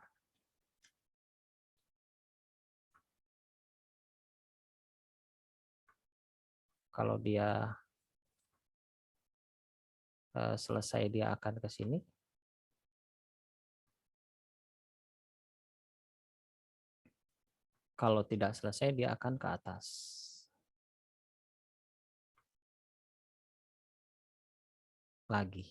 Kalau dia selesai dia akan ke sini. Kalau tidak selesai dia akan ke atas. Lagi.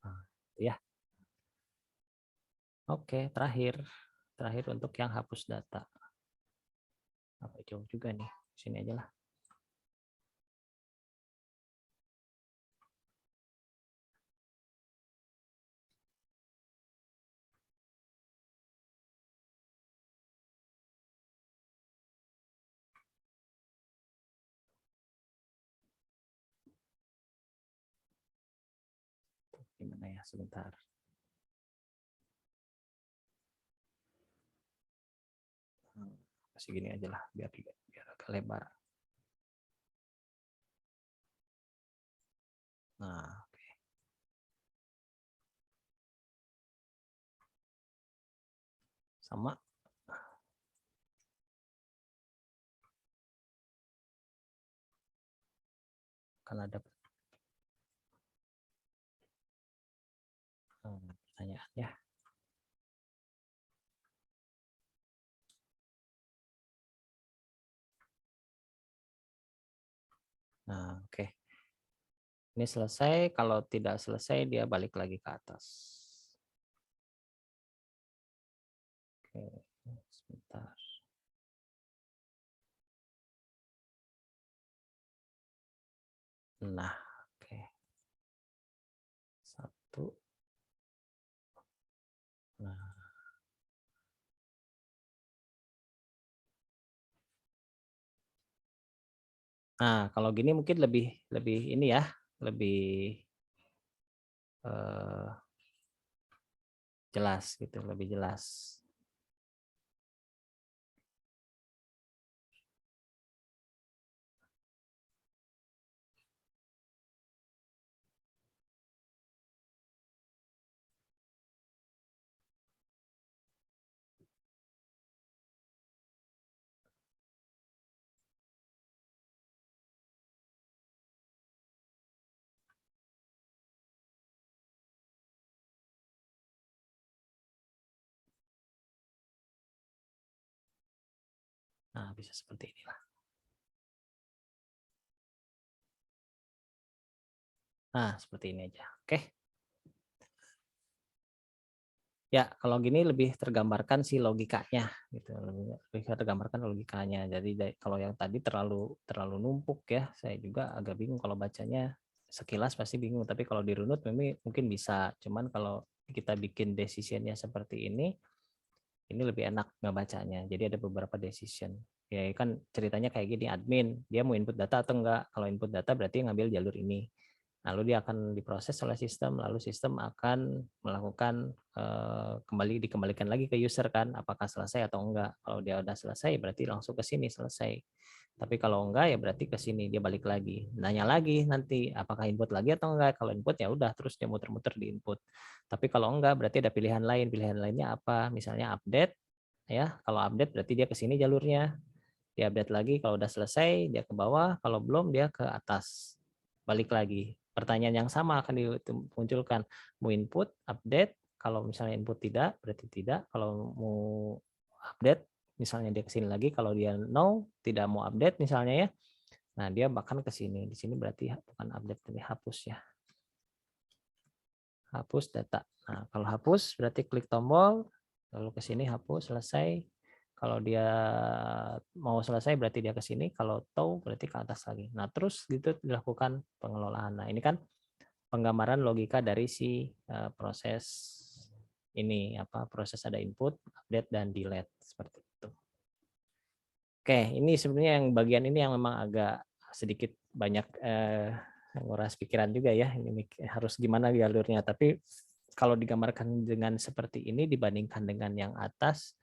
Nah, ya. Oke, terakhir untuk yang hapus data. Apa jauh juga nih, sini aja lah. Gimana ya, sebentar. Kasih gini aja lah, biar agak lebar. Nah, oke. Sama. Kan ada pertanyaan ya. Nah, oke. Ini selesai, kalau tidak selesai dia balik lagi ke atas. Oke, sebentar. Nah, oke. Satu. Nah. Nah, kalau gini mungkin lebih ini ya, lebih jelas gitu, lebih jelas. Nah, bisa seperti inilah. Nah, seperti ini aja. Oke. Ya, kalau gini lebih tergambarkan si logikanya gitu, lebih tergambarkan logikanya. Jadi kalau yang tadi terlalu numpuk ya, saya juga agak bingung kalau bacanya, sekilas pasti bingung, tapi kalau dirunut memang mungkin bisa. Cuman kalau kita bikin decision-nya seperti ini lebih enak ngebacanya. Jadi ada beberapa decision. Ya kan ceritanya kayak gini, admin dia mau input data atau enggak. Kalau input data berarti ngambil jalur ini. Lalu dia akan diproses oleh sistem, lalu sistem akan melakukan dikembalikan lagi ke user kan, apakah selesai atau enggak. Kalau dia udah selesai berarti langsung ke sini selesai. Tapi kalau enggak ya berarti ke sini dia balik lagi. Nanya lagi nanti apakah input lagi atau enggak. Kalau input ya udah terus dia muter-muter di input. Tapi kalau enggak berarti ada pilihan lain. Pilihan lainnya apa? Misalnya update ya. Kalau update berarti dia ke sini jalurnya. Dia update lagi kalau udah selesai dia ke bawah, kalau belum dia ke atas. Balik lagi. Pertanyaan yang sama akan dimunculkan. Mau input, update, kalau misalnya input tidak, berarti tidak. Kalau mau update, misalnya dia ke sini lagi, kalau dia no, tidak mau update misalnya ya. Nah, dia bahkan ke sini. Di sini berarti bukan update, tapi hapus ya. Hapus data. Nah, kalau hapus berarti klik tombol, lalu ke sini hapus, selesai. Kalau dia mau selesai berarti dia ke sini, kalau tahu berarti ke atas lagi. Nah, terus gitu dilakukan pengelolaan. Nah, ini kan penggambaran logika dari si proses ini proses ada input, update dan delete seperti itu. Oke, ini sebenarnya yang bagian ini yang memang agak sedikit banyak nguras pikiran juga ya. Ini harus gimana jalurnya, tapi kalau digambarkan dengan seperti ini dibandingkan dengan yang atas,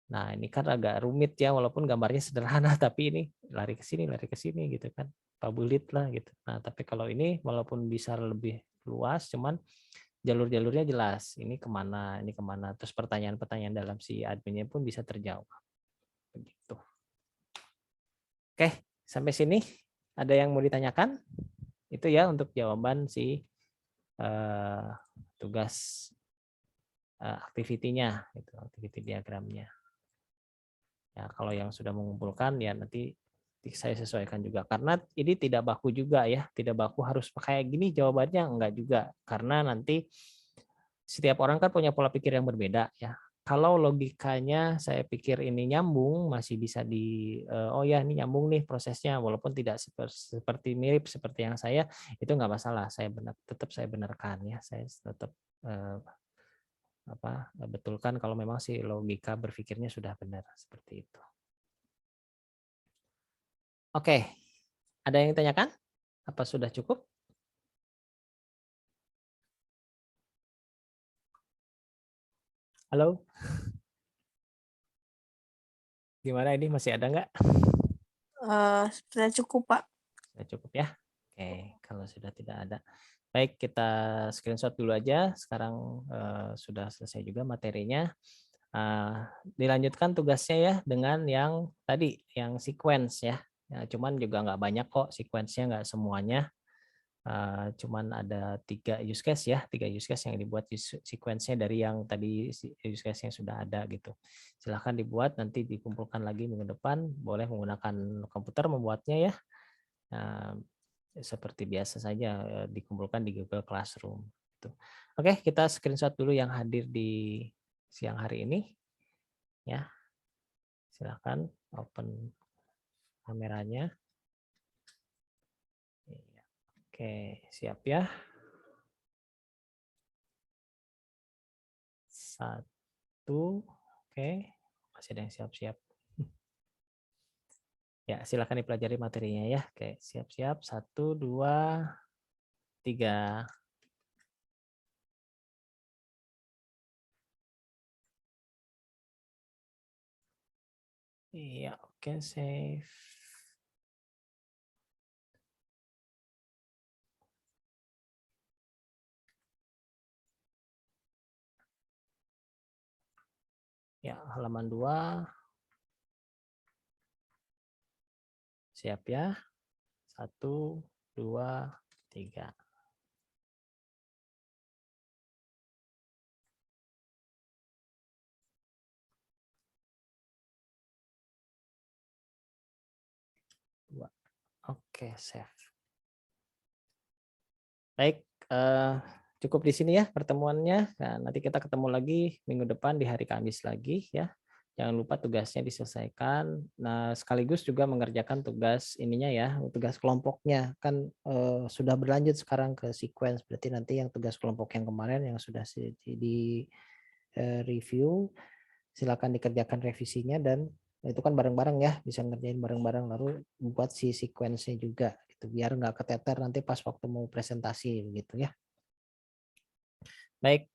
nah ini kan agak rumit ya, walaupun gambarnya sederhana, tapi ini lari ke sini gitu kan, pabulit lah gitu. Nah tapi kalau ini walaupun bisa lebih luas, cuman jalur-jalurnya jelas. Ini kemana, terus pertanyaan-pertanyaan dalam si adminnya pun bisa terjawab. Begitu. Oke, sampai sini ada yang mau ditanyakan? Itu ya untuk jawaban si tugas activity-nya, itu activity diagramnya. Ya, kalau yang sudah mengumpulkan ya nanti saya sesuaikan juga, karena ini tidak baku juga ya, tidak baku harus pakai gini jawabannya, enggak juga, karena nanti setiap orang kan punya pola pikir yang berbeda ya. Kalau logikanya saya pikir ini nyambung, masih bisa oh ya ini nyambung nih prosesnya, walaupun tidak seperti mirip seperti yang saya, itu nggak masalah, tetap saya benarkan ya, saya tetap betulkan kalau memang si logika berpikirnya sudah benar seperti itu. Oke, ada yang ditanyakan? Apa sudah cukup? Halo? Gimana ini, masih ada nggak? Sudah cukup, Pak. Sudah cukup ya? Oke, kalau sudah tidak ada. Baik, kita screenshot dulu aja. Sekarang sudah selesai juga materinya. Dilanjutkan tugasnya ya dengan yang tadi, yang sequence ya. Cuman juga nggak banyak kok sequence-nya, nggak semuanya. Cuman ada 3 use case ya, 3 use case yang dibuat sequence-nya dari yang tadi use case yang sudah ada gitu. Silahkan dibuat, nanti dikumpulkan lagi minggu depan, boleh menggunakan komputer membuatnya ya. Seperti biasa saja dikumpulkan di Google Classroom. Oke, kita screenshot dulu yang hadir di siang hari ini. Ya, silahkan open kameranya. Oke, siap ya. 1, oke, masih ada yang siap-siap. Ya, silakan dipelajari materinya ya. Oke, siap-siap. 1, 2, 3. Iya, oke, save. Ya, halaman 2. Siap ya. 1, 2, 3. Oke, save. Baik, cukup di sini ya pertemuannya. Nah, nanti kita ketemu lagi minggu depan di hari Kamis lagi ya. Jangan lupa tugasnya diselesaikan. Nah, sekaligus juga mengerjakan tugas ininya ya, tugas kelompoknya. Kan sudah berlanjut sekarang ke sequence. Berarti nanti yang tugas kelompok yang kemarin yang sudah di review, silakan dikerjakan revisinya, dan itu kan bareng-bareng ya, bisa ngerjain bareng-bareng, lalu buat si sequence-nya juga. gitu, biar nggak keteter nanti pas waktu mau presentasi gitu ya. Baik,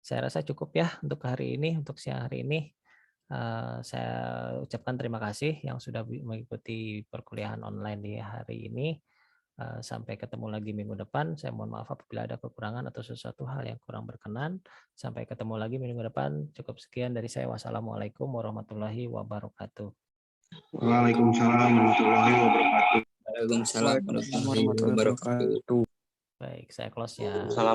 saya rasa cukup ya untuk hari ini, untuk siang hari ini. Saya ucapkan terima kasih yang sudah mengikuti perkuliahan online di hari ini. Sampai ketemu lagi minggu depan. Saya mohon maaf apabila ada kekurangan atau sesuatu hal yang kurang berkenan. Sampai ketemu lagi minggu depan. Cukup sekian dari saya. Wassalamualaikum warahmatullahi wabarakatuh. Waalaikumsalam warahmatullahi wabarakatuh. Waalaikumsalam warahmatullahi wabarakatuh. Baik, saya close ya. Salam.